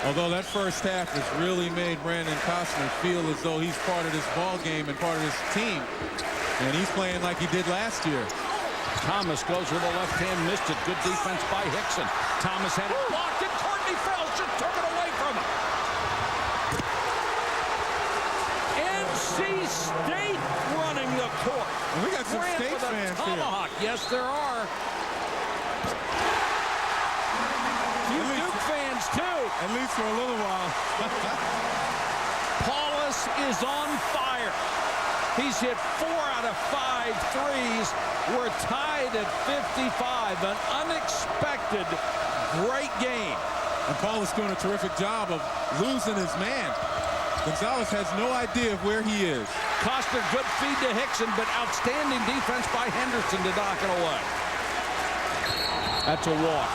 Although that first half has really made Brandon Costner feel as though he's part of this ball game and part of this team. And he's playing like he did last year. Thomas goes with a left hand, missed it. Good defense by Hickson. Thomas had it blocked, and Courtney Fells just took it away from him. NC State running the court. And we got some Grant State with a fans tomahawk. here. Yes, there are. You Duke fans, too. At least for a little while. Paulus is on fire. He's hit 4 out of 5 threes. We're tied at 55. An unexpected great game. And Paulus doing a terrific job of losing his man. Gonzalez has no idea of where he is. Costner, good feed to Hickson, but outstanding defense by Henderson to knock it away. That's a walk.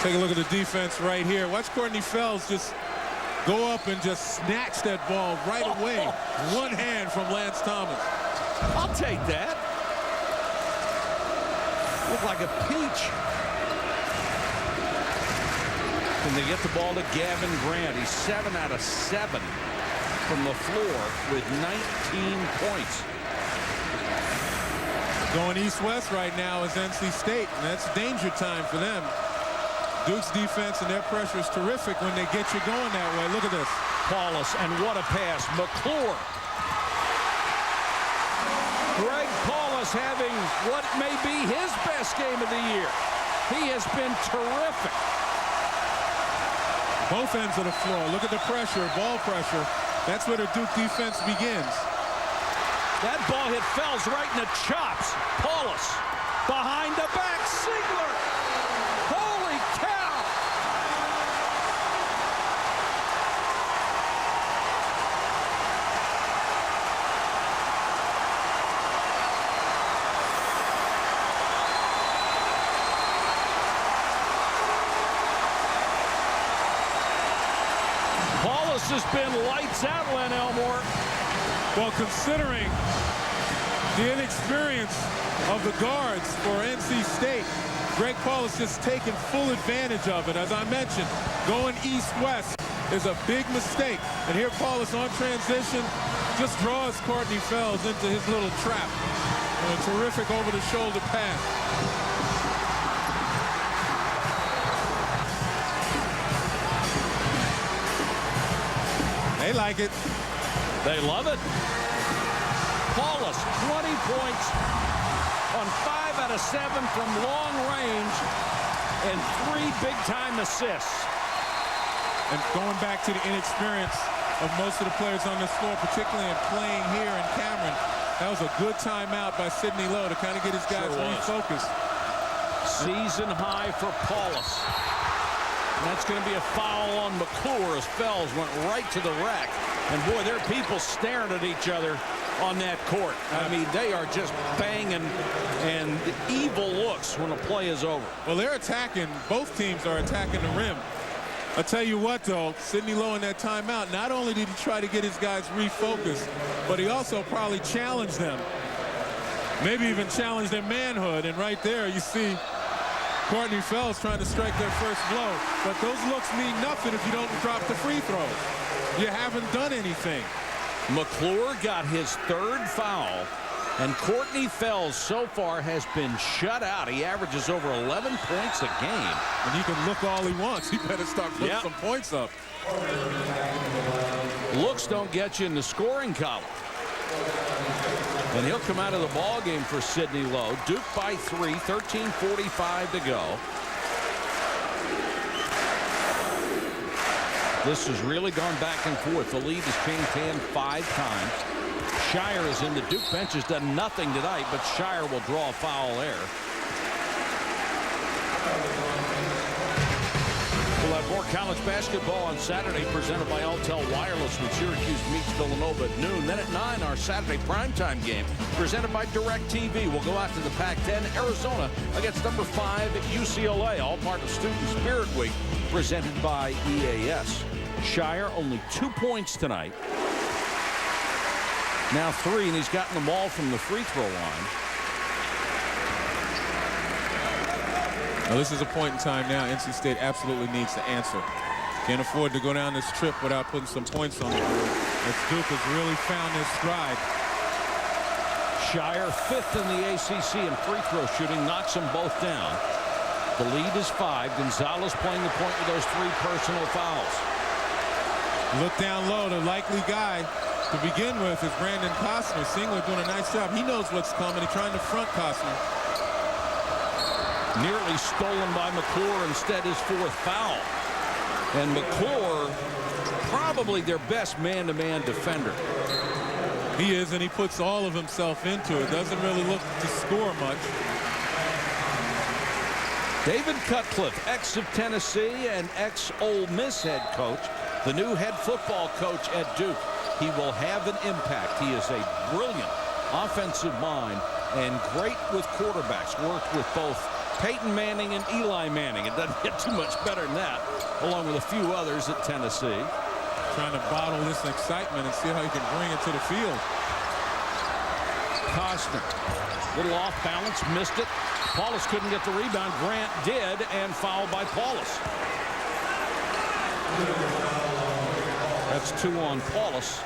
Take a look at the defense right here. Watch Courtney Fells just go up and just snatch that ball right away. One hand from Lance Thomas. I'll take that. Look like a peach. And they get the ball to Gavin Grant. He's 7 out of 7 from the floor with 19 points. Going east-west right now is NC State, and that's danger time for them. Duke's defense and their pressure is terrific when they get you going that way. Look at this. Paulus, and what a pass. McClure. Greg Paulus having what may be his best game of the year. He has been terrific. Both ends of the floor. Look at the pressure, ball pressure. That's where the Duke defense begins. That ball hit Fells right in the chops. Paulus behind the back. Ziegler. Holy cow. Paulus has been lights out, Len Elmore. Well, considering the inexperience of the guards for NC State, Greg Paulus has taken full advantage of it. As I mentioned, going east-west is a big mistake. And here Paulus on transition just draws Courtney Fells into his little trap. And a terrific over-the-shoulder pass. They like it. They love it. Paulus, 20 points on 5 out of 7 from long range and 3 big-time assists. And going back to the inexperience of most of the players on this floor, particularly in playing here in Cameron, that was a good timeout by Sidney Lowe to kind of get his guys refocused. Season high for Paulus. And that's going to be a foul on McClure as Fells went right to the rack. And boy, there are people staring at each other on that court. I mean, they are just banging and evil looks when a play is over. Well, they're attacking. Both teams are attacking the rim. I'll tell you what, though, Sidney Lowe in that timeout, not only did he try to get his guys refocused, but he also probably challenged them. Maybe even challenged their manhood. And right there, you see Courtney Fells trying to strike their first blow. But those looks mean nothing if you don't drop the free throw. You haven't done anything. McClure got his 3rd foul, and Courtney Fells so far has been shut out. He averages over 11 points a game. And he can look all he wants. He better start putting some points up. Looks don't get you in the scoring column. And he'll come out of the ball game for Sidney Lowe. Duke by 3, 13:45 to go. This has really gone back and forth. The lead has changed hands 5 times. Shire is in. The Duke bench has done nothing tonight, but Shire will draw a foul there. We'll have more college basketball on Saturday, presented by Alltel Wireless, when Syracuse meets Villanova at noon. Then at 9, our Saturday primetime game, presented by DirecTV. We'll go out to the Pac-10, Arizona against number 5 at UCLA, all part of Student Spirit Week, presented by EAS. Shire only 2 points tonight. Now 3, and he's gotten them all from the free throw line. Now, this is a point in time now NC State absolutely needs to answer. Can't afford to go down this trip without putting some points on the board, as Duke has really found their stride. Shire 5th in the ACC in free throw shooting, knocks them both down. The lead is 5. Gonzalez playing the point with those 3 personal fouls. Look down low. The likely guy to begin with is Brandon Costner. Singler doing a nice job. He knows what's coming. He's trying to front Costner. Nearly stolen by McClure, instead his 4th foul. And McClure, probably their best man-to-man defender. He is, and he puts all of himself into it. Doesn't really look to score much. David Cutcliffe, ex of Tennessee and ex-Ole Miss head coach, the new head football coach at Duke. He will have an impact. He is a brilliant offensive mind and great with quarterbacks. Worked with both Peyton Manning and Eli Manning. It doesn't get too much better than that, along with a few others at Tennessee. Trying to bottle this excitement and see how he can bring it to the field. Costner, little off balance, missed it. Paulus couldn't get the rebound. Grant did, and fouled by Paulus. That's 2 on Paulus,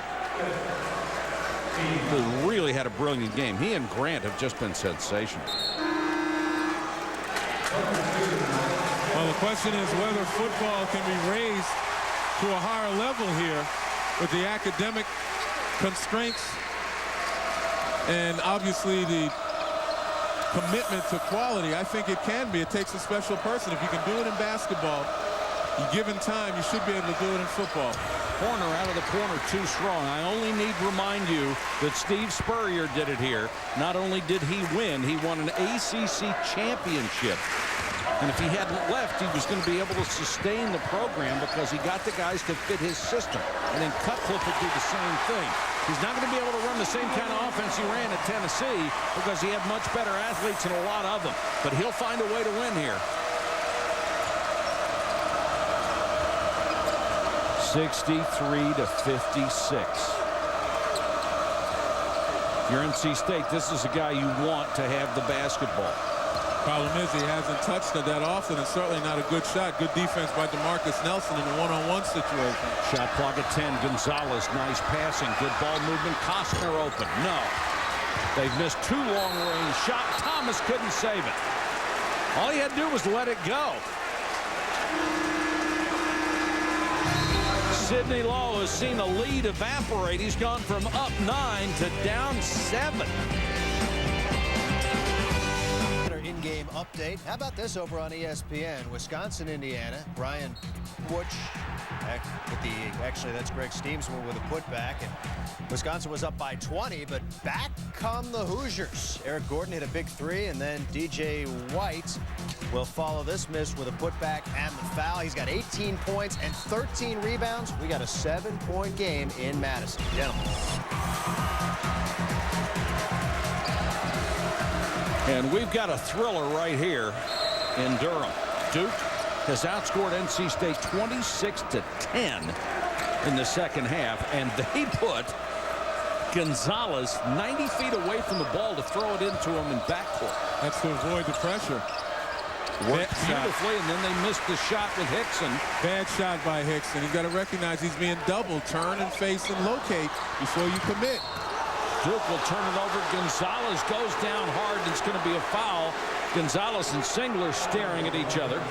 who really had a brilliant game. He and Grant have just been sensational. Well, the question is whether football can be raised to a higher level here with the academic constraints and obviously the commitment to quality. I think it can be. It takes a special person. If you can do it in basketball, given time, you should be able to do it in football. Corner out of the corner, too strong. I only need to remind you that Steve Spurrier did it here. Not only did he win, he won an ACC championship. And if he hadn't left, he was going to be able to sustain the program because he got the guys to fit his system. And then Cutcliffe would do the same thing. He's not going to be able to run the same kind of offense he ran at Tennessee because he had much better athletes and a lot of them. But he'll find a way to win here. 63-56. You're NC State. This is a guy you want to have the basketball. Problem is he hasn't touched it that often, and certainly not a good shot. Good defense by DeMarcus Nelson in a one-on-one situation. Shot clock at 10. Gonzalez, nice passing. Good ball movement. Costner open. No. They've missed 2 long-range shots. Thomas couldn't save it. All he had to do was let it go. Sidney Lowe has seen a lead evaporate. He's gone from up 9 to down 7. In-game update. How about this over on ESPN? Wisconsin, Indiana. Brian Butch with the, actually that's Greg Steamsman with a putback, and Wisconsin was up by 20, but back come the Hoosiers. Eric Gordon hit a big 3, and then DJ White will follow this miss with a putback and the foul. He's got 18 points and 13 rebounds. We got a 7-point game in Madison. Gentlemen. And we've got a thriller right here in Durham. Duke has outscored NC State 26-10 in the second half, and they put Gonzalez 90 feet away from the ball to throw it into him in backcourt. That's to avoid the pressure. Worked beautifully, and then they missed the shot with Hickson. Bad shot by Hickson. You've got to recognize he's being doubled. Turn and face and locate before you commit. Duke will turn it over. Gonzalez goes down hard. It's going to be a foul. Gonzalez and Singler staring at each other.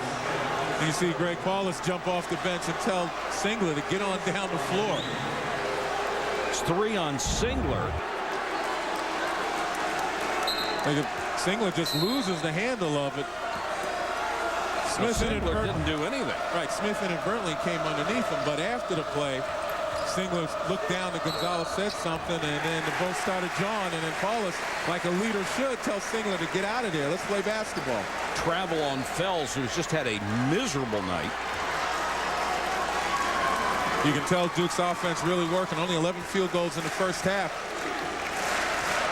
You see Greg Paulus jump off the bench and tell Singler to get on down the floor. It's 3 on Singler. Singler just loses the handle of it. Smith didn't do anything. Right, Smith inadvertently came underneath him, but after the play, Singler looked down and Gonzalez said something, and then the both started jawing, and then Paulus, like a leader should, tell Singler to get out of there. Let's play basketball. Travel on Fells, who's just had a miserable night. You can tell Duke's offense really working. Only 11 field goals in the first half.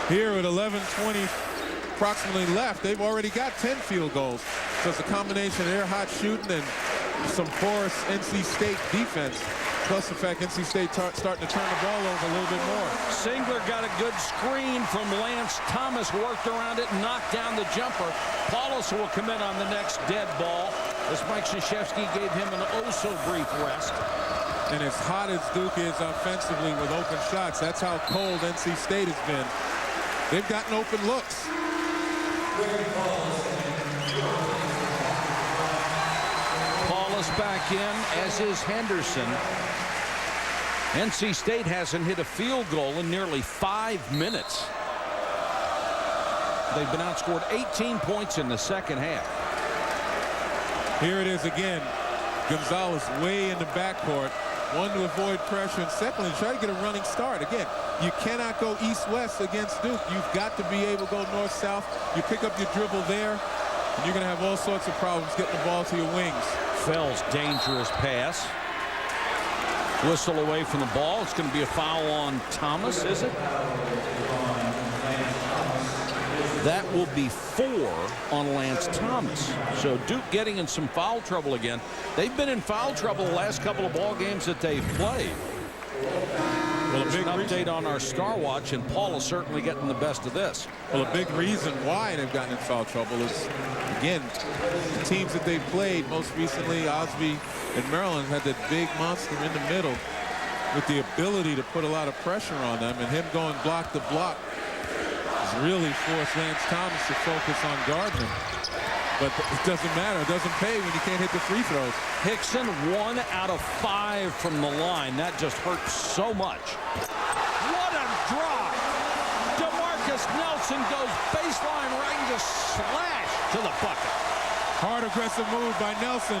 Here with 11:20 approximately left, they've already got 10 field goals. So it's a combination of their hot shooting and some porous NC State defense. Plus the fact NC State starting to turn the ball over a little bit more. Singler got a good screen from Lance Thomas, worked around it, knocked down the jumper. Paulus will come in on the next dead ball, as Mike Krzyzewski gave him an oh-so-brief rest. And as hot as Duke is offensively with open shots, that's how cold NC State has been. They've gotten open looks. Paulus back in, as is Henderson. NC State hasn't hit a field goal in nearly 5 minutes. They've been outscored 18 points in the second half. Here it is again. Gonzalez way in the backcourt. One, to avoid pressure, and secondly, try to get a running start. Again, you cannot go east-west against Duke. You've got to be able to go north-south. You pick up your dribble there, and you're going to have all sorts of problems getting the ball to your wings. Fells, dangerous pass. Whistle away from the ball. It's going to be a foul on Thomas, is it? That will be 4 on Lance Thomas. So Duke getting in some foul trouble again. They've been in foul trouble the last couple of ball games that they've played. Well, a big update on our Star Watch, and Paul is certainly getting the best of this. Well, a big reason why they've gotten in foul trouble is, again, the teams that they've played, most recently Osby and Maryland, had that big monster in the middle with the ability to put a lot of pressure on them, and him going block to block has really forced Lance Thomas to focus on guarding him. But it doesn't matter. It doesn't pay when you can't hit the free throws. Hickson 1 out of 5 from the line. That just hurts so much. What a drive. DeMarcus Marcus Nelson goes baseline right and just slash to the bucket. Hard, aggressive move by Nelson,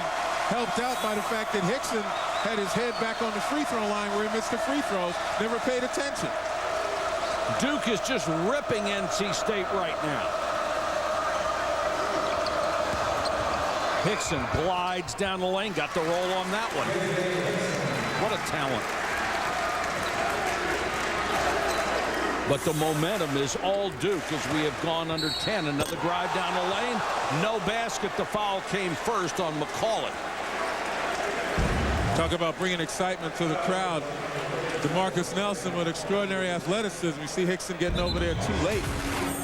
helped out by the fact that Hickson had his head back on the free throw line where he missed the free throws, never paid attention. Duke is just ripping NC State right now. Hickson glides down the lane, got the roll on that one. What a talent. But the momentum is all Duke as we have gone under 10. Another drive down the lane. No basket. The foul came first on McCauley. Talk about bringing excitement to the crowd. DeMarcus Nelson with extraordinary athleticism. You see Hickson getting over there too late.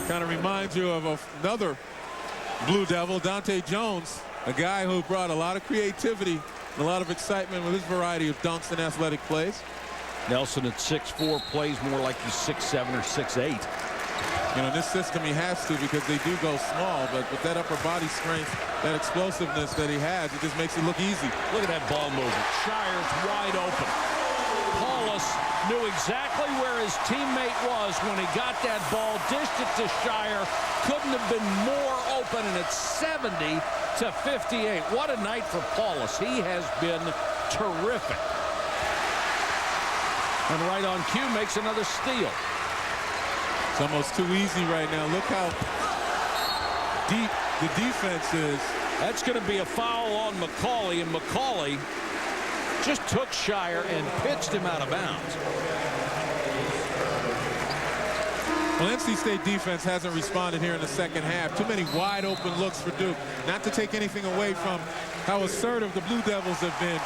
Kind of reminds you of another Blue Devil, Dante Jones, a guy who brought a lot of creativity and a lot of excitement with his variety of dunks and athletic plays. Nelson at 6'4", plays more like he's 6'7" or 6'8". You know, in this system he has to because they do go small, but with that upper body strength, that explosiveness that he has, it just makes it look easy. Look at that ball movement. Shire's wide open. Paulus knew exactly where his teammate was when he got that ball, dished it to Shire. Couldn't have been more open, and it's 70 to 58. What a night for Paulus. He has been terrific. And right on cue makes another steal. It's almost too easy right now. Look how deep the defense is. That's going to be a foul on McCauley, and McCauley just took Shire and pitched him out of bounds. Well, NC State defense hasn't responded here in the second half. Too many wide open looks for Duke. Not to take anything away from how assertive the Blue Devils have been,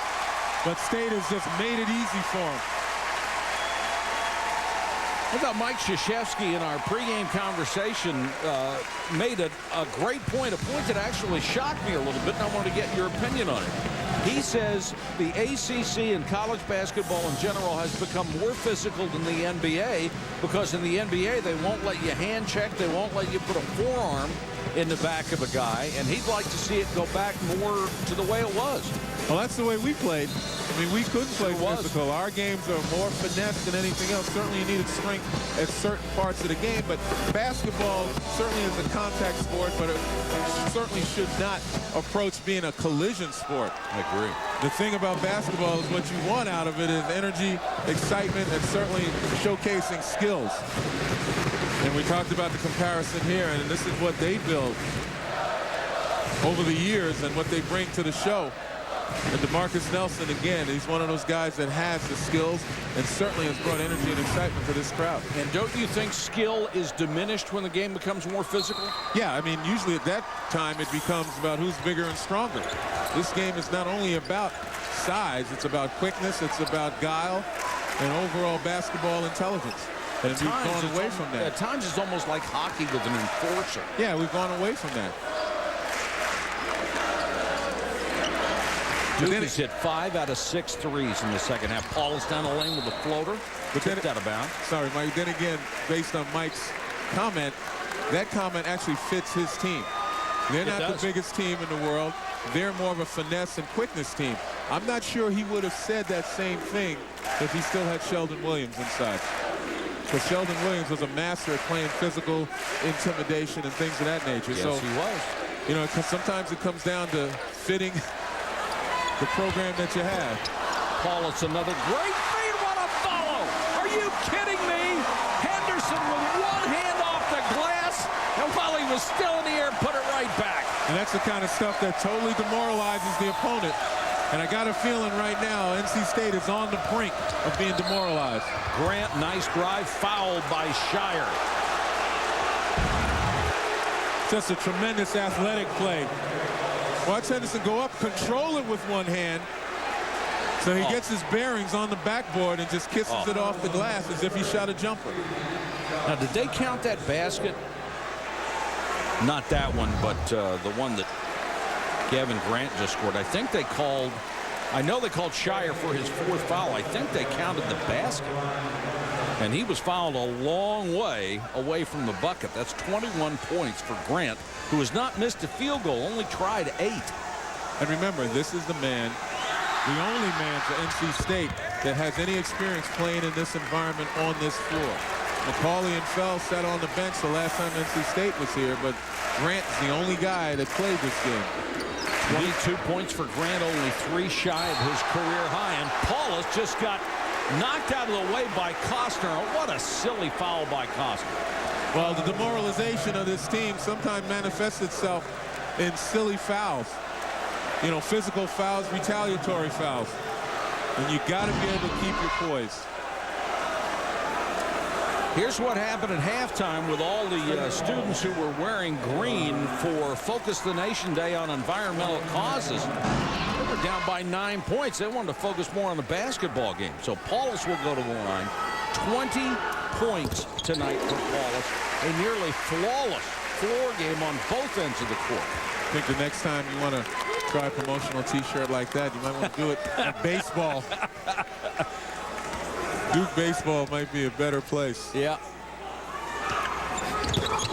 but State has just made it easy for them. I thought Mike Krzyzewski in our pregame conversation made a great point, a point that actually shocked me a little bit, and I want to get your opinion on it. He says the ACC and college basketball in general has become more physical than the NBA because in the NBA they won't let you hand check, they won't let you put a forearm in the back of a guy, and he'd like to see it go back more to the way it was. Well, that's the way we played. I mean, we couldn't play physical. Our games are more finesse than anything else. Certainly you needed strength at certain parts of the game, but basketball certainly is a contact sport, but it certainly should not approach being a collision sport. I agree. The thing about basketball is what you want out of it is energy, excitement, and certainly showcasing skills. And we talked about the comparison here, and this is what they build over the years and what they bring to the show. And DeMarcus Nelson, again, he's one of those guys that has the skills and certainly has brought energy and excitement to this crowd. And don't you think skill is diminished when the game becomes more physical? Yeah, I mean, usually at that time it becomes about who's bigger and stronger. This game is not only about size, it's about quickness, it's about guile, and overall basketball intelligence. And we've gone away from that. At times it's almost like hockey with an enforcer. Yeah, we've gone away from that. Duke has hit 5 out of 6 threes in the second half. Paulus down the lane with a floater. But then out of bounds. Sorry, Mike. Then again, based on Mike's comment, that comment actually fits his team. They're not the biggest team in the world. They're more of a finesse and quickness team. I'm not sure he would have said that same thing if he still had Sheldon Williams inside. Because Sheldon Williams was a master at playing physical intimidation and things of that nature. Yes, so he was. You know, sometimes it comes down to fitting the program that you have. Paulus, another great feed. What a follow! Are you kidding me? Henderson with one hand off the glass, and while he was still in the air, put it right back. And that's the kind of stuff that totally demoralizes the opponent. And I got a feeling right now NC State is on the brink of being demoralized. Grant, nice drive, fouled by Shire. Just a tremendous athletic play. Watch Henderson go up, control it with one hand. So he gets his bearings on the backboard and just kisses it off the glass as if he shot a jumper. Now, did they count that basket? Not that one, but the one that Gavin Grant just scored. I think they called, I know they called Shire for his 4th foul. I think they counted the basket. And he was fouled a long way away from the bucket. That's 21 points for Grant, who has not missed a field goal, only tried 8. And remember, this is the man, the only man for NC State that has any experience playing in this environment on this floor. McCauley and Fell sat on the bench the last time NC State was here, but Grant's the only guy that played this game. 22 points for Grant, only 3 shy of his career high. And Paulus just got knocked out of the way by Costner. What a silly foul by Costner. Well, the demoralization of this team sometimes manifests itself in silly fouls. You know, physical fouls, retaliatory fouls. And you got to be able to keep your poise. Here's what happened at halftime with all the students who were wearing green for Focus the Nation Day on environmental causes. They were down by 9 points. They wanted to focus more on the basketball game. So Paulus will go to the line. 20 points tonight for Paulus. A nearly flawless floor game on both ends of the court. I think the next time you want to try a promotional T-shirt like that, you might want to do it in baseball. Duke baseball might be a better place. Yeah.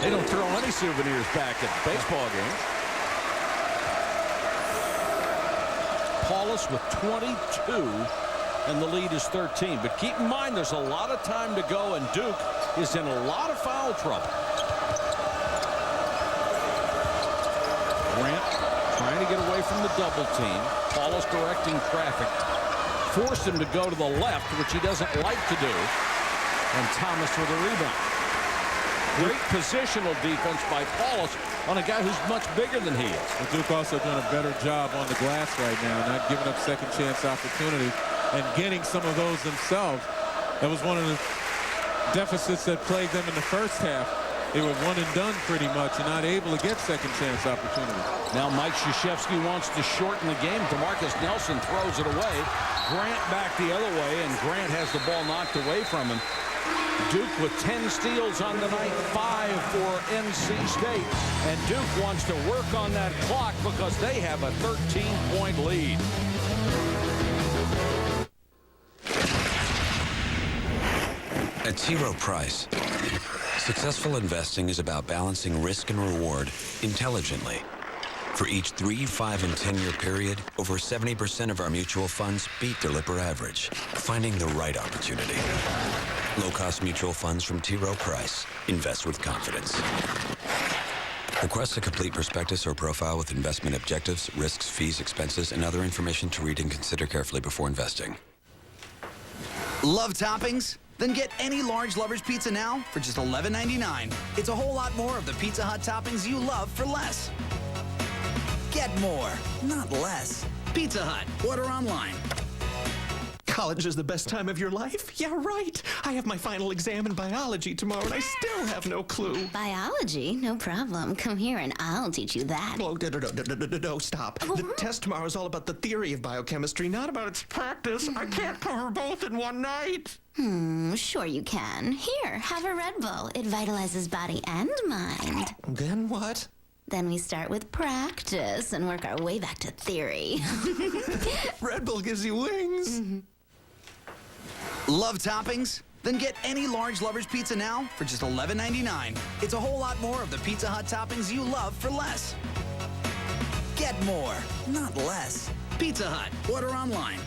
They don't throw any souvenirs back at baseball games. Paulus with 22, and the lead is 13. But keep in mind, there's a lot of time to go, and Duke is in a lot of foul trouble. Grant trying to get away from the double team. Paulus directing traffic. Forced him to go to the left, which he doesn't like to do. And Thomas with a rebound. Great positional defense by Paulus on a guy who's much bigger than he is. And Duke also doing a better job on the glass right now, not giving up second chance opportunity and getting some of those themselves. That was one of the deficits that plagued them in the first half. They were one and done pretty much and not able to get second chance opportunity. Now Mike Krzyzewski wants to shorten the game. DeMarcus Nelson throws it away. Grant back the other way, and Grant has the ball knocked away from him. Duke with 10 steals on the night, 5 for NC State. And Duke wants to work on that clock because they have a 13-point lead. At T. Rowe Price, successful investing is about balancing risk and reward intelligently. For each 3, 5, and 10-year period, over 70% of our mutual funds beat their Lipper average, finding the right opportunity. Low-cost mutual funds from T. Rowe Price. Invest with confidence. Request a complete prospectus or profile with investment objectives, risks, fees, expenses, and other information to read and consider carefully before investing. Love toppings? Then get any large Lover's Pizza now for just $11.99. It's a whole lot more of the Pizza Hut toppings you love for less. Get more, not less. Pizza Hut. Order online. College is the best time of your life? Yeah, right. I have my final exam in biology tomorrow, and I still have no clue. Biology? No problem. Come here and I'll teach you that. Oh, no, stop. The test tomorrow is all about the theory of biochemistry, not about its practice. I can't cover both in one night. Sure you can. Here, have a Red Bull. It vitalizes body and mind. Then what? Then we start with practice and work our way back to theory. Red Bull gives you wings. Love toppings? Then get any large Lover's Pizza now for just $11.99. It's a whole lot more of the Pizza Hut toppings you love for less. Get more, not less. Pizza Hut. Order online.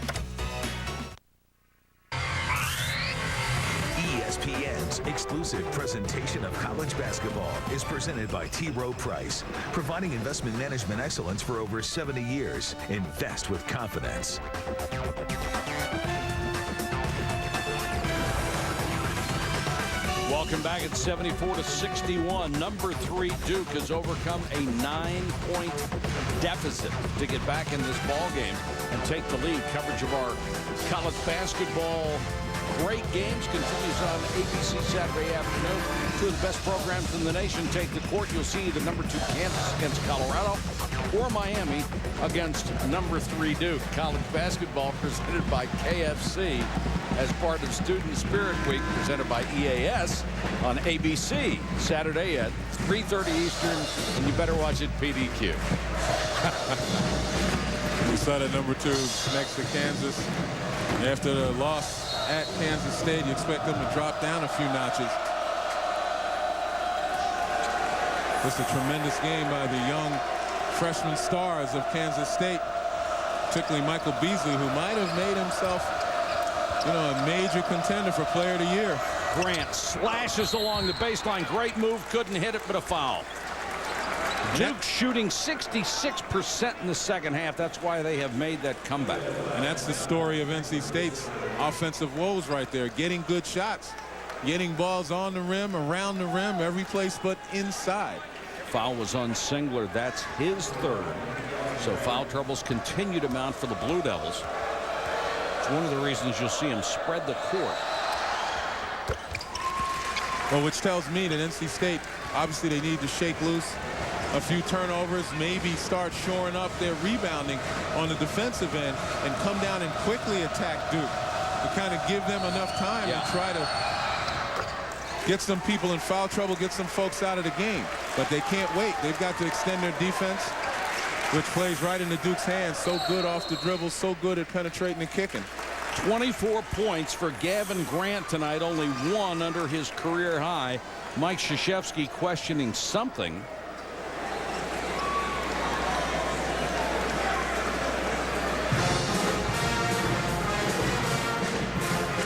ESPN's exclusive presentation of college basketball is presented by T. Rowe Price, providing investment management excellence for over 70 years. Invest with confidence. Welcome back at 74-61. Number 3 Duke has overcome a 9-point deficit to get back in this ball game and take the lead. Coverage of our college basketball great games continues on ABC Saturday afternoon. 2 of the best programs in the nation take the court. You'll see the number 2 Kansas against Colorado or Miami against number 3 Duke. College basketball presented by KFC as part of Student Spirit Week presented by EAS on ABC Saturday at 3:30 Eastern, and you better watch it PDQ. We saw that number 2 next to Kansas. After the loss at Kansas State, you expect them to drop down a few notches. Just a tremendous game by the young freshman stars of Kansas State, particularly Michael Beasley, who might have made himself, a major contender for Player of the Year. Grant slashes along the baseline. Great move. Couldn't hit it, but a foul. Duke shooting 66% in the second half. That's why they have made that comeback. And that's the story of NC State's offensive woes right there. Getting good shots. Getting balls on the rim, around the rim, every place but inside. Foul was on Singler. That's his third. So foul troubles continue to mount for the Blue Devils. It's one of the reasons you'll see him spread the court. Well, which tells me that NC State, obviously they need to shake loose a few turnovers, maybe start shoring up their rebounding on the defensive end and come down and quickly attack Duke to kind of give them enough time and try to get some people in foul trouble, get some folks out of the game. But they can't wait. They've got to extend their defense, which plays right into Duke's hands. So good off the dribble, so good at penetrating and kicking. 24 points for Gavin Grant tonight, only one under his career high. Mike Krzyzewski questioning something.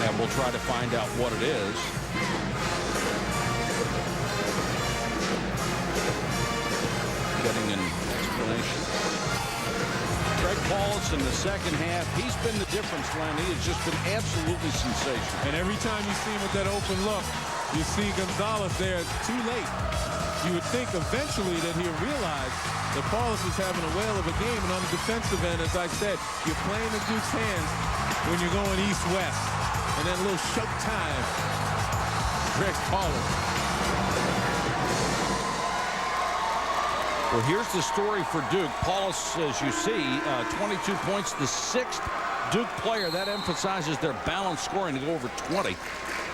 And we'll try to find out what it is. Getting an explanation. Greg Paulus in the second half, he's been the difference, Len. He has just been absolutely sensational. And every time you see him with that open look, you see Gonzalez there too late. You would think eventually that he'll realize that Paulus is having a whale of a game. And on the defensive end, as I said, you're playing the Duke's hands when you're going east-west. And then a little showtime. Greg Paulus. Well, here's the story for Duke. Paulus, as you see, 22 points, the sixth Duke player. That emphasizes their balanced scoring to go over 20.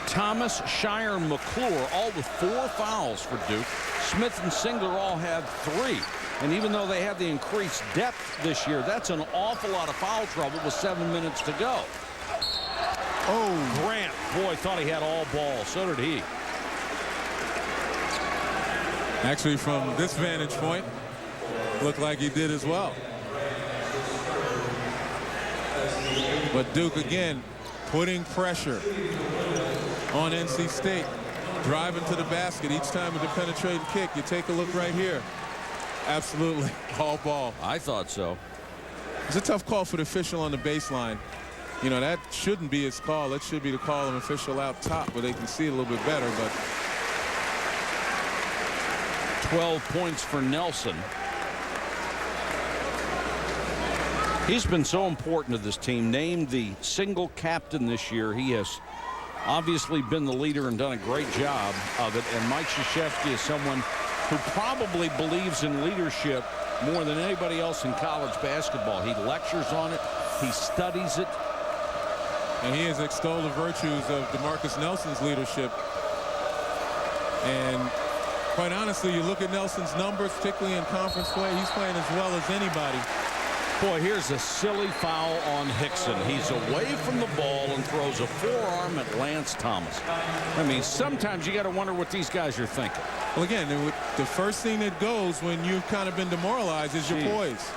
Thomas, Shire, and McClure, all with 4 fouls for Duke. Smith and Singler all have 3. And even though they have the increased depth this year, that's an awful lot of foul trouble with 7 minutes to go. Oh, Grant, boy, thought he had all ball. So did he. Actually, from this vantage point, looked like he did as well. But Duke, again, putting pressure on NC State. Driving to the basket each time with the penetrating kick. You take a look right here. Absolutely all ball. I thought so. It's a tough call for the official on the baseline. You know, that shouldn't be his call. That should be the call of an official out top where they can see it a little bit better. But 12 points for Nelson. He's been so important to this team. Named the single captain this year. He has obviously been the leader and done a great job of it. And Mike Krzyzewski is someone who probably believes in leadership more than anybody else in college basketball. He lectures on it. He studies it. And he has extolled the virtues of DeMarcus Nelson's leadership. And quite honestly, you look at Nelson's numbers, particularly in conference play, he's playing as well as anybody. Boy, here's a silly foul on Hickson. He's away from the ball and throws a forearm at Lance Thomas. I mean, sometimes you got to wonder what these guys are thinking. Well, again, the first thing that goes when you've kind of been demoralized is your poise.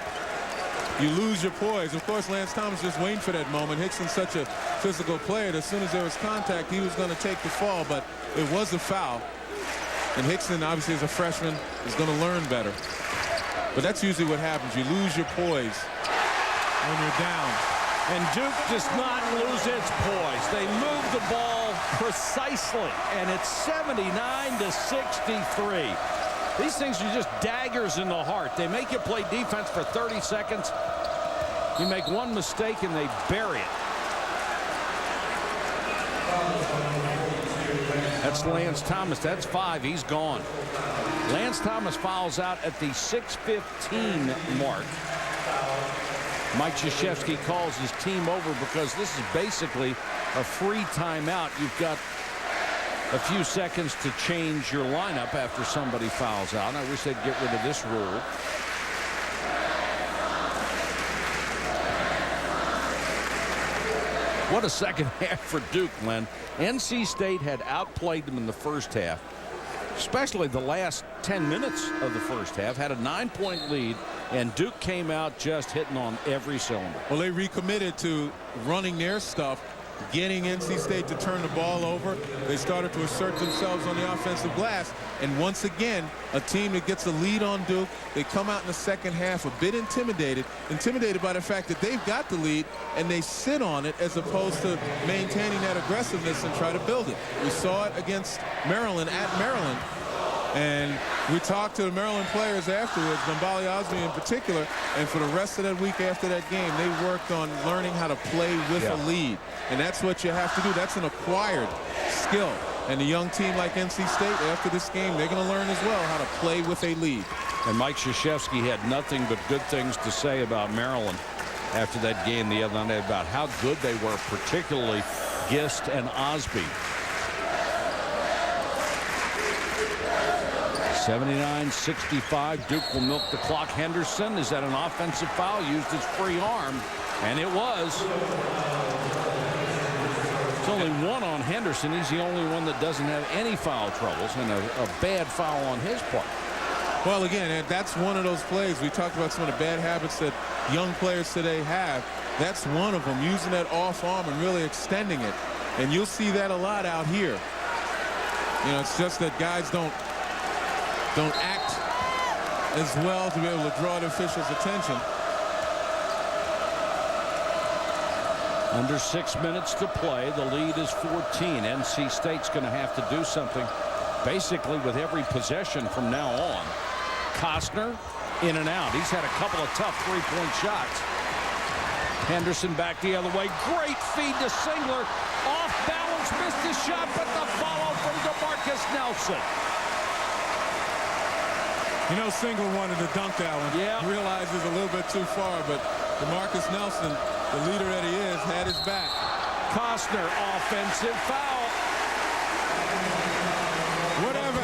You lose your poise. Of course, Lance Thomas just waiting for that moment. Hickson's such a physical player that as soon as there was contact, he was going to take the fall, but it was a foul. And Hickson, obviously, as a freshman, is going to learn better. But that's usually what happens. You lose your poise when you're down. And Duke does not lose its poise. They move the ball precisely, and it's 79-63. These things are just daggers in the heart. They make you play defense for 30 seconds. You make one mistake, and they bury it. That's Lance Thomas. That's 5. He's gone. Lance Thomas fouls out at the 6:15 mark. Mike Krzyzewski calls his team over because this is basically a free timeout. You've got a few seconds to change your lineup after somebody fouls out. I wish they'd get rid of this rule. What a second half for Duke, Len. NC State had outplayed them in the first half, especially the last 10 minutes of the first half, had a 9-point lead, and Duke came out just hitting on every cylinder. Well, they recommitted to running their stuff getting NC State to turn the ball over. They started to assert themselves on the offensive glass. And once again, a team that gets a lead on Duke, they come out in the second half a bit intimidated by the fact that they've got the lead, and they sit on it as opposed to maintaining that aggressiveness and try to build it. We saw it against Maryland at Maryland. And we talked to the Maryland players afterwards, Bombali Osby in particular, and for the rest of that week after that game, they worked on learning how to play with a lead. And that's what you have to do. That's an acquired skill. And a young team like NC State, after this game, they're going to learn as well how to play with a lead. And Mike Krzyzewski had nothing but good things to say about Maryland after that game the other night, about how good they were, particularly Gist and Osby. 79-65. Duke will milk the clock. Henderson is at an offensive foul, used his free arm, and it was. It's only one on Henderson. He's the only one that doesn't have any foul troubles, and a bad foul on his part. Well, again, that's one of those plays. We talked about some of the bad habits that young players today have. That's one of them, using that off arm and really extending it. And you'll see that a lot out here. You know, it's just that guys don't act as well to be able to draw the officials' attention. Under 6 minutes to play. The lead is 14. NC State's going to have to do something basically with every possession from now on. Costner in and out. He's had a couple of tough three-point shots. Henderson back the other way. Great feed to Singler. Off balance, missed his shot, but the follow from DeMarcus Nelson. You know, Singler wanted to dunk that one. Yeah. Realizes a little bit too far, but DeMarcus Nelson, the leader that he is, had his back. Costner, offensive foul. Whatever.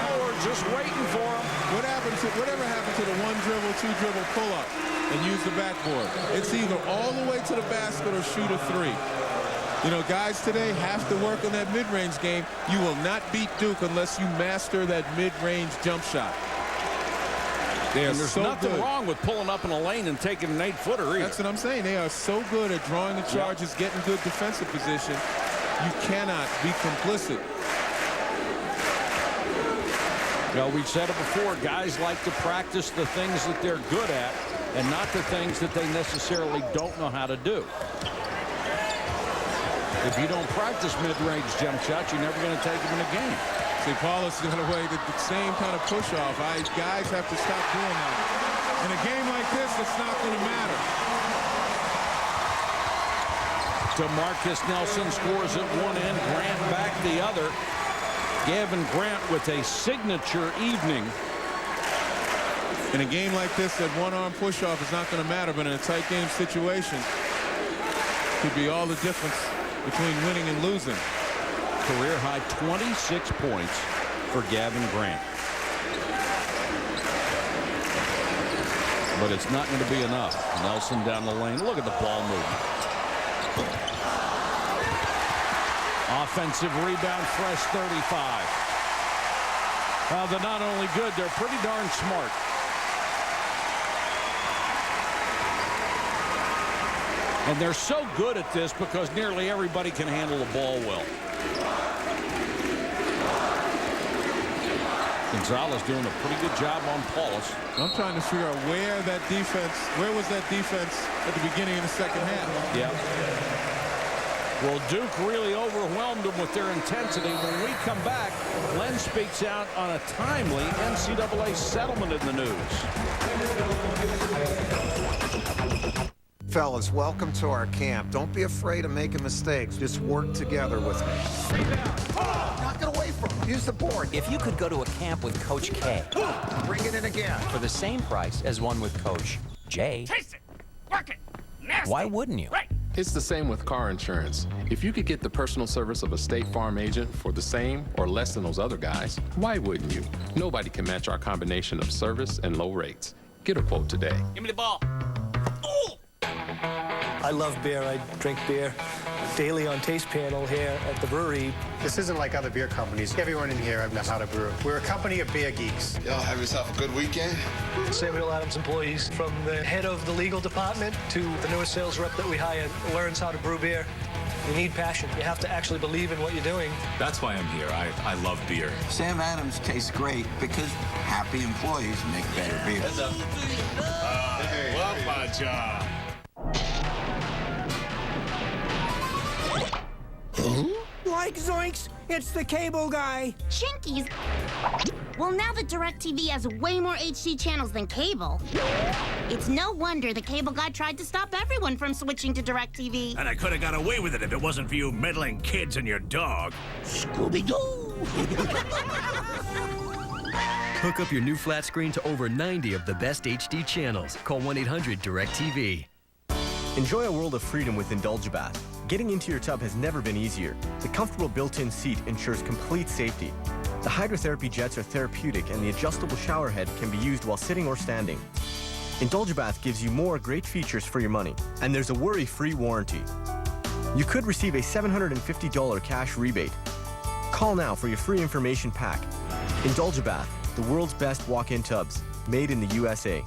Just waiting for him. Whatever happened to the one dribble, two dribble pull up and use the backboard? It's either all the way to the basket or shoot a three. You know, guys today have to work on that mid-range game. You will not beat Duke unless you master that mid-range jump shot. And there's nothing wrong with pulling up in a lane and taking an 8-footer either. That's what I'm saying. They are so good at drawing the charges, getting good defensive position. You cannot be complicit. Well, we've said it before. Guys like to practice the things that they're good at and not the things that they necessarily don't know how to do. If you don't practice mid-range jump shots, you're never going to take them in a game. See, Paulus got away with the same kind of push-off. Guys have to stop doing that. In a game like this, it's not going to matter. DeMarcus Nelson scores at one end, Grant back the other. Gavin Grant with a signature evening. In a game like this, that one-arm push-off is not going to matter, but in a tight game situation, could be all the difference between winning and losing. Career high 26 points for Gavin Grant. But it's not going to be enough. Nelson down the lane. Look at the ball movement. Offensive rebound, fresh 35. They're not only good, they're pretty darn smart. And they're so good at this because nearly everybody can handle the ball well. Gonzalez doing a pretty good job on Paulus. I'm trying to figure out where was that defense at the beginning of the second half? Yeah. Well, Duke really overwhelmed them with their intensity. When we come back, Len speaks out on a timely NCAA settlement in the news. Fellas, welcome to our camp. Don't be afraid of making mistakes. Just work together with me. Knock it away from him. Use the board. If you could go to a camp with Coach K. Bring it in again. For the same price as one with Coach J. Taste it. Work it. Nasty. Why wouldn't you? Right. It's the same with car insurance. If you could get the personal service of a State Farm agent for the same or less than those other guys, why wouldn't you? Nobody can match our combination of service and low rates. Get a quote today. Give me the ball. I love beer. I drink beer daily on Taste Panel here at the brewery. This isn't like other beer companies. Everyone in here knows how to brew. We're a company of beer geeks. Y'all have yourself a good weekend? Samuel Adams employees, from the head of the legal department to the newest sales rep that we hired, learns how to brew beer. You need passion. You have to actually believe in what you're doing. That's why I'm here. I love beer. Sam Adams tastes great because happy employees make better beer. Love my job. Like zoinks, it's the cable guy. Chinkies? Well, now that DirecTV has way more HD channels than cable, it's no wonder the cable guy tried to stop everyone from switching to DirecTV. And I could have got away with it if it wasn't for you meddling kids and your dog. Scooby-Doo! Hook up your new flat screen to over 90 of the best HD channels. Call 1-800-DIRECTV. Enjoy a world of freedom with Indulgebath. Getting into your tub has never been easier. The comfortable built-in seat ensures complete safety. The hydrotherapy jets are therapeutic, and the adjustable shower head can be used while sitting or standing. Indulgebath gives you more great features for your money, and there's a worry-free warranty. You could receive a $750 cash rebate. Call now for your free information pack. Indulgebath, the world's best walk-in tubs, made in the USA.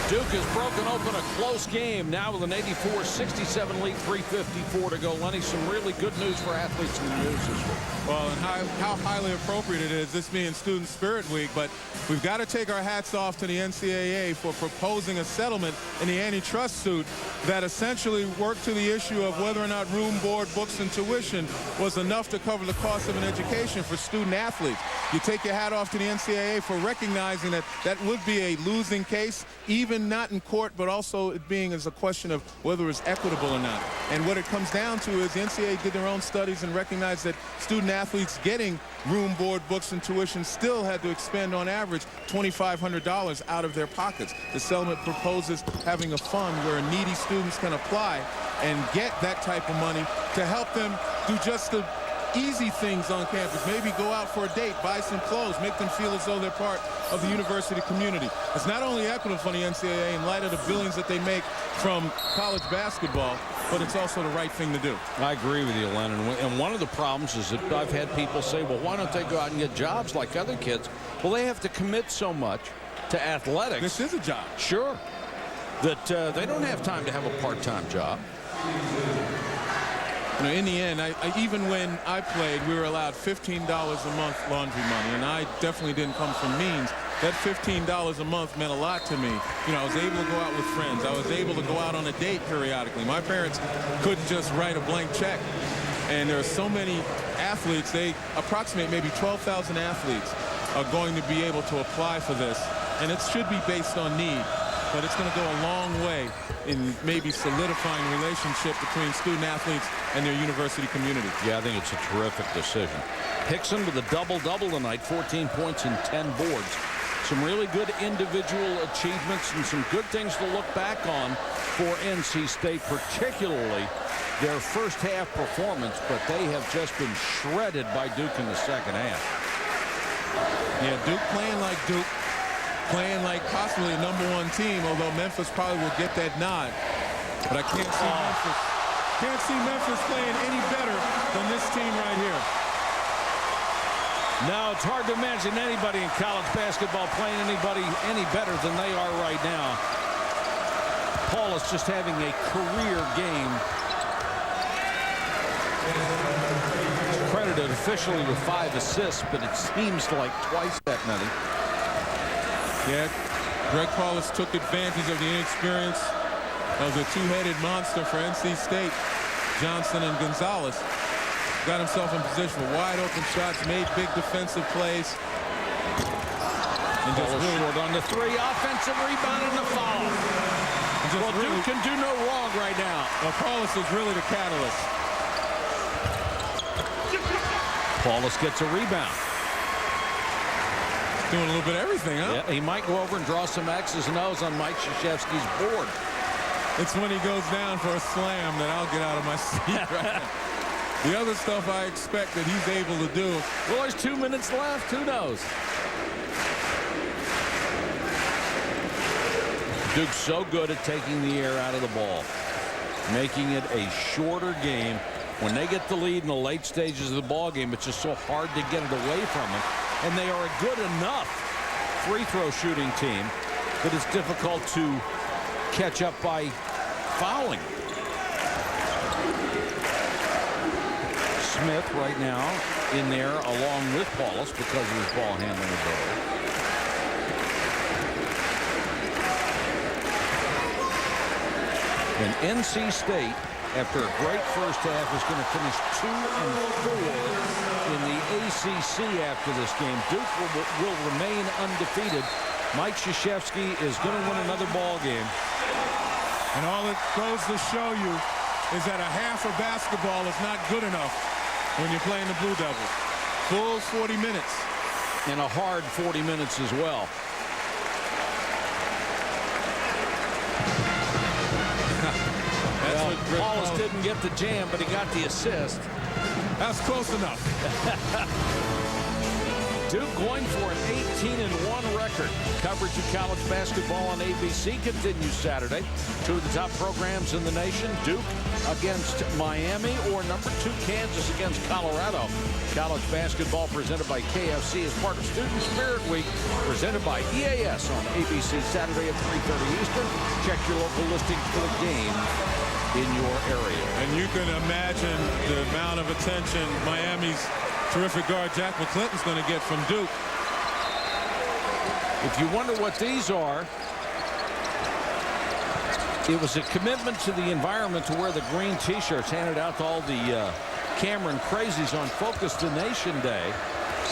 Duke has broken open a close game now with an 84-67 lead, 3:54 to go. Lenny, some really good news for athletes in the news this week. Well, and how highly appropriate it is, this being Student Spirit Week, but we've got to take our hats off to the NCAA for proposing a settlement in the antitrust suit that essentially worked to the issue of whether or not room, board, books, and tuition was enough to cover the cost of an education for student athletes. You take your hat off to the NCAA for recognizing that that would be a losing case, even not in court, but also it being as a question of whether it's equitable or not. And what it comes down to is the NCAA did their own studies and recognized that student athletes getting room, board, books, and tuition still had to expend on average $2,500 out of their pockets. The settlement proposes having a fund where needy students can apply and get that type of money to help them do just the easy things on campus. Maybe go out for a date, buy some clothes, make them feel as though they're part of the university community. It's not only equitable for the NCAA in light of the billions that they make from college basketball, but it's also the right thing to do. I agree with you, Len. And one of the problems is that I've had people say, well, why don't they go out and get jobs like other kids? Well, they have to commit so much to athletics. This is a job. Sure. That they don't have time to have a part-time job. You know, in the end, even when I played, we were allowed $15 a month laundry money, and I definitely didn't come from means. That $15 a month meant a lot to me. You know, I was able to go out with friends. I was able to go out on a date periodically. My parents couldn't just write a blank check. And there are so many athletes, they approximate maybe 12,000 athletes are going to be able to apply for this. And it should be based on need, but it's going to go a long way in maybe solidifying relationship between student athletes and their university community. Yeah, I think it's a terrific decision. Hickson with a double-double tonight, 14 points and 10 boards. Some really good individual achievements and some good things to look back on for NC State, particularly their first half performance, but they have just been shredded by Duke in the second half. Yeah, Duke playing like Duke. Playing like possibly a #1 team, although Memphis probably will get that nod. But I can't see Memphis playing any better than this team right here. Now, it's hard to imagine anybody in college basketball playing anybody any better than they are right now. Paul is just having a career game. Credited officially with 5 assists, but it seems like twice that many. Yeah, Greg Paulus took advantage of the inexperience of the two-headed monster for NC State, Johnson and Gonzalez. Got himself in position for wide-open shots, made big defensive plays. And just really short on the 3, offensive rebound and the foul. Well, Duke can do no wrong right now. Well, Paulus is really the catalyst. Paulus gets a rebound. Doing a little bit of everything, huh? Yeah, he might go over and draw some X's and O's on Mike Krzyzewski's board. It's when he goes down for a slam that I'll get out of my seat right now. The other stuff I expect that he's able to do. Well, there's 2 minutes left. Who knows? Duke's so good at taking the air out of the ball, making it a shorter game. When they get the lead in the late stages of the ball game, it's just so hard to get it away from them. And they are a good enough free throw shooting team that it's difficult to catch up by fouling. Smith right now in there along with Paulus because of his ball handling ability. And NC State, after a great first half, is going to finish 2-4 in the ACC after this game. Duke will remain undefeated. Mike Krzyzewski is going to win another ball game. And all it goes to show you is that a half of basketball is not good enough when you're playing the Blue Devils. Full 40 minutes. And a hard 40 minutes as well. Well, Paulus didn't get the jam, but he got the assist. That's close enough. Duke going for an 18-1 record. Coverage of college basketball on ABC continues Saturday. Two of the top programs in the nation, Duke against Miami or number 2 Kansas against Colorado. College basketball presented by KFC as part of Student Spirit Week, presented by EAS on ABC Saturday at 3:30 Eastern. Check your local listings for the game in your area. And you can imagine the amount of attention Miami's terrific guard Jack McClinton's going to get from Duke. If you wonder what these are, it was a commitment to the environment to wear the green T-shirts handed out to all the Cameron crazies on Focus the Nation Day,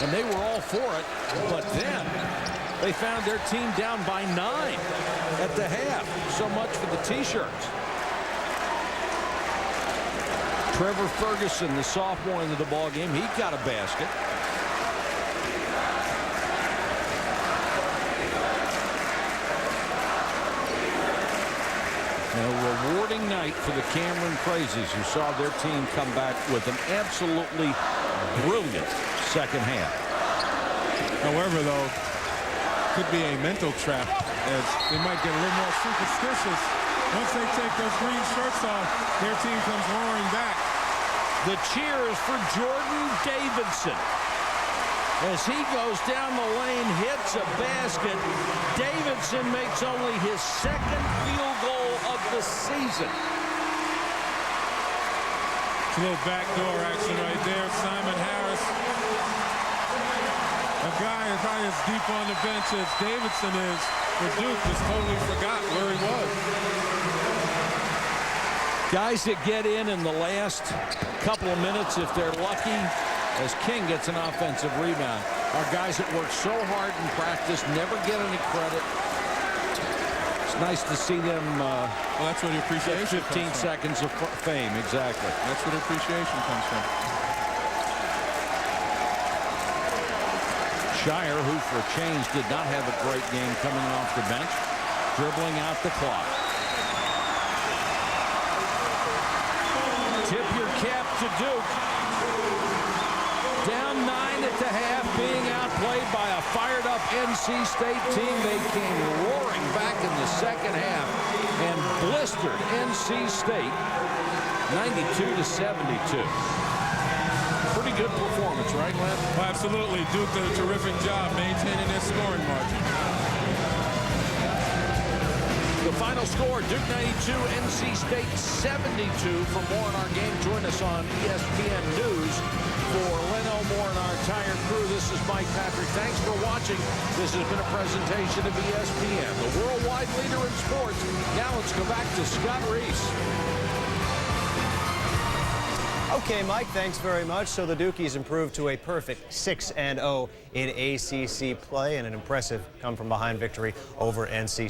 and they were all for it. But then they found their team down by 9 at the half. So much for the T-shirts. Trevor Ferguson, the sophomore into the ball game, he got a basket. And a rewarding night for the Cameron Crazies, who saw their team come back with an absolutely brilliant second half. However, though, could be a mental trap as they might get a little more superstitious. Once they take those green shirts off, their team comes roaring back. The cheers for Jordan Davidson as he goes down the lane, hits a basket. Davidson makes only his second field goal of the season. It's a little backdoor action right there. Simon Harris, a guy as high as deep on the bench as Davidson is for Duke, just totally forgot where he was. Guys that get in the last couple of minutes, if they're lucky, as King gets an offensive rebound, are guys that work so hard in practice, never get any credit. It's nice to see them well, that's where the appreciation 15 seconds of fame. Exactly. That's where the appreciation comes from. Shire, who for a change did not have a great game coming off the bench, dribbling out the clock. Tip your cap to Duke. Down 9 at the half, being outplayed by a fired-up NC State team. They came roaring back in the second half and blistered NC State 92-72. Pretty good performance, right, Len? Well, absolutely. Duke did a terrific job maintaining their scoring margin. The final score, Duke 92, NC State 72. For more on our game, join us on ESPN News. For Len Elmore and our entire crew, this is Mike Patrick. Thanks for watching. This has been a presentation of ESPN, the worldwide leader in sports. Now let's go back to Scott Reese. Okay, Mike, thanks very much. So the Dukies improved to a perfect 6-0 in ACC play and an impressive come-from-behind victory over NC State.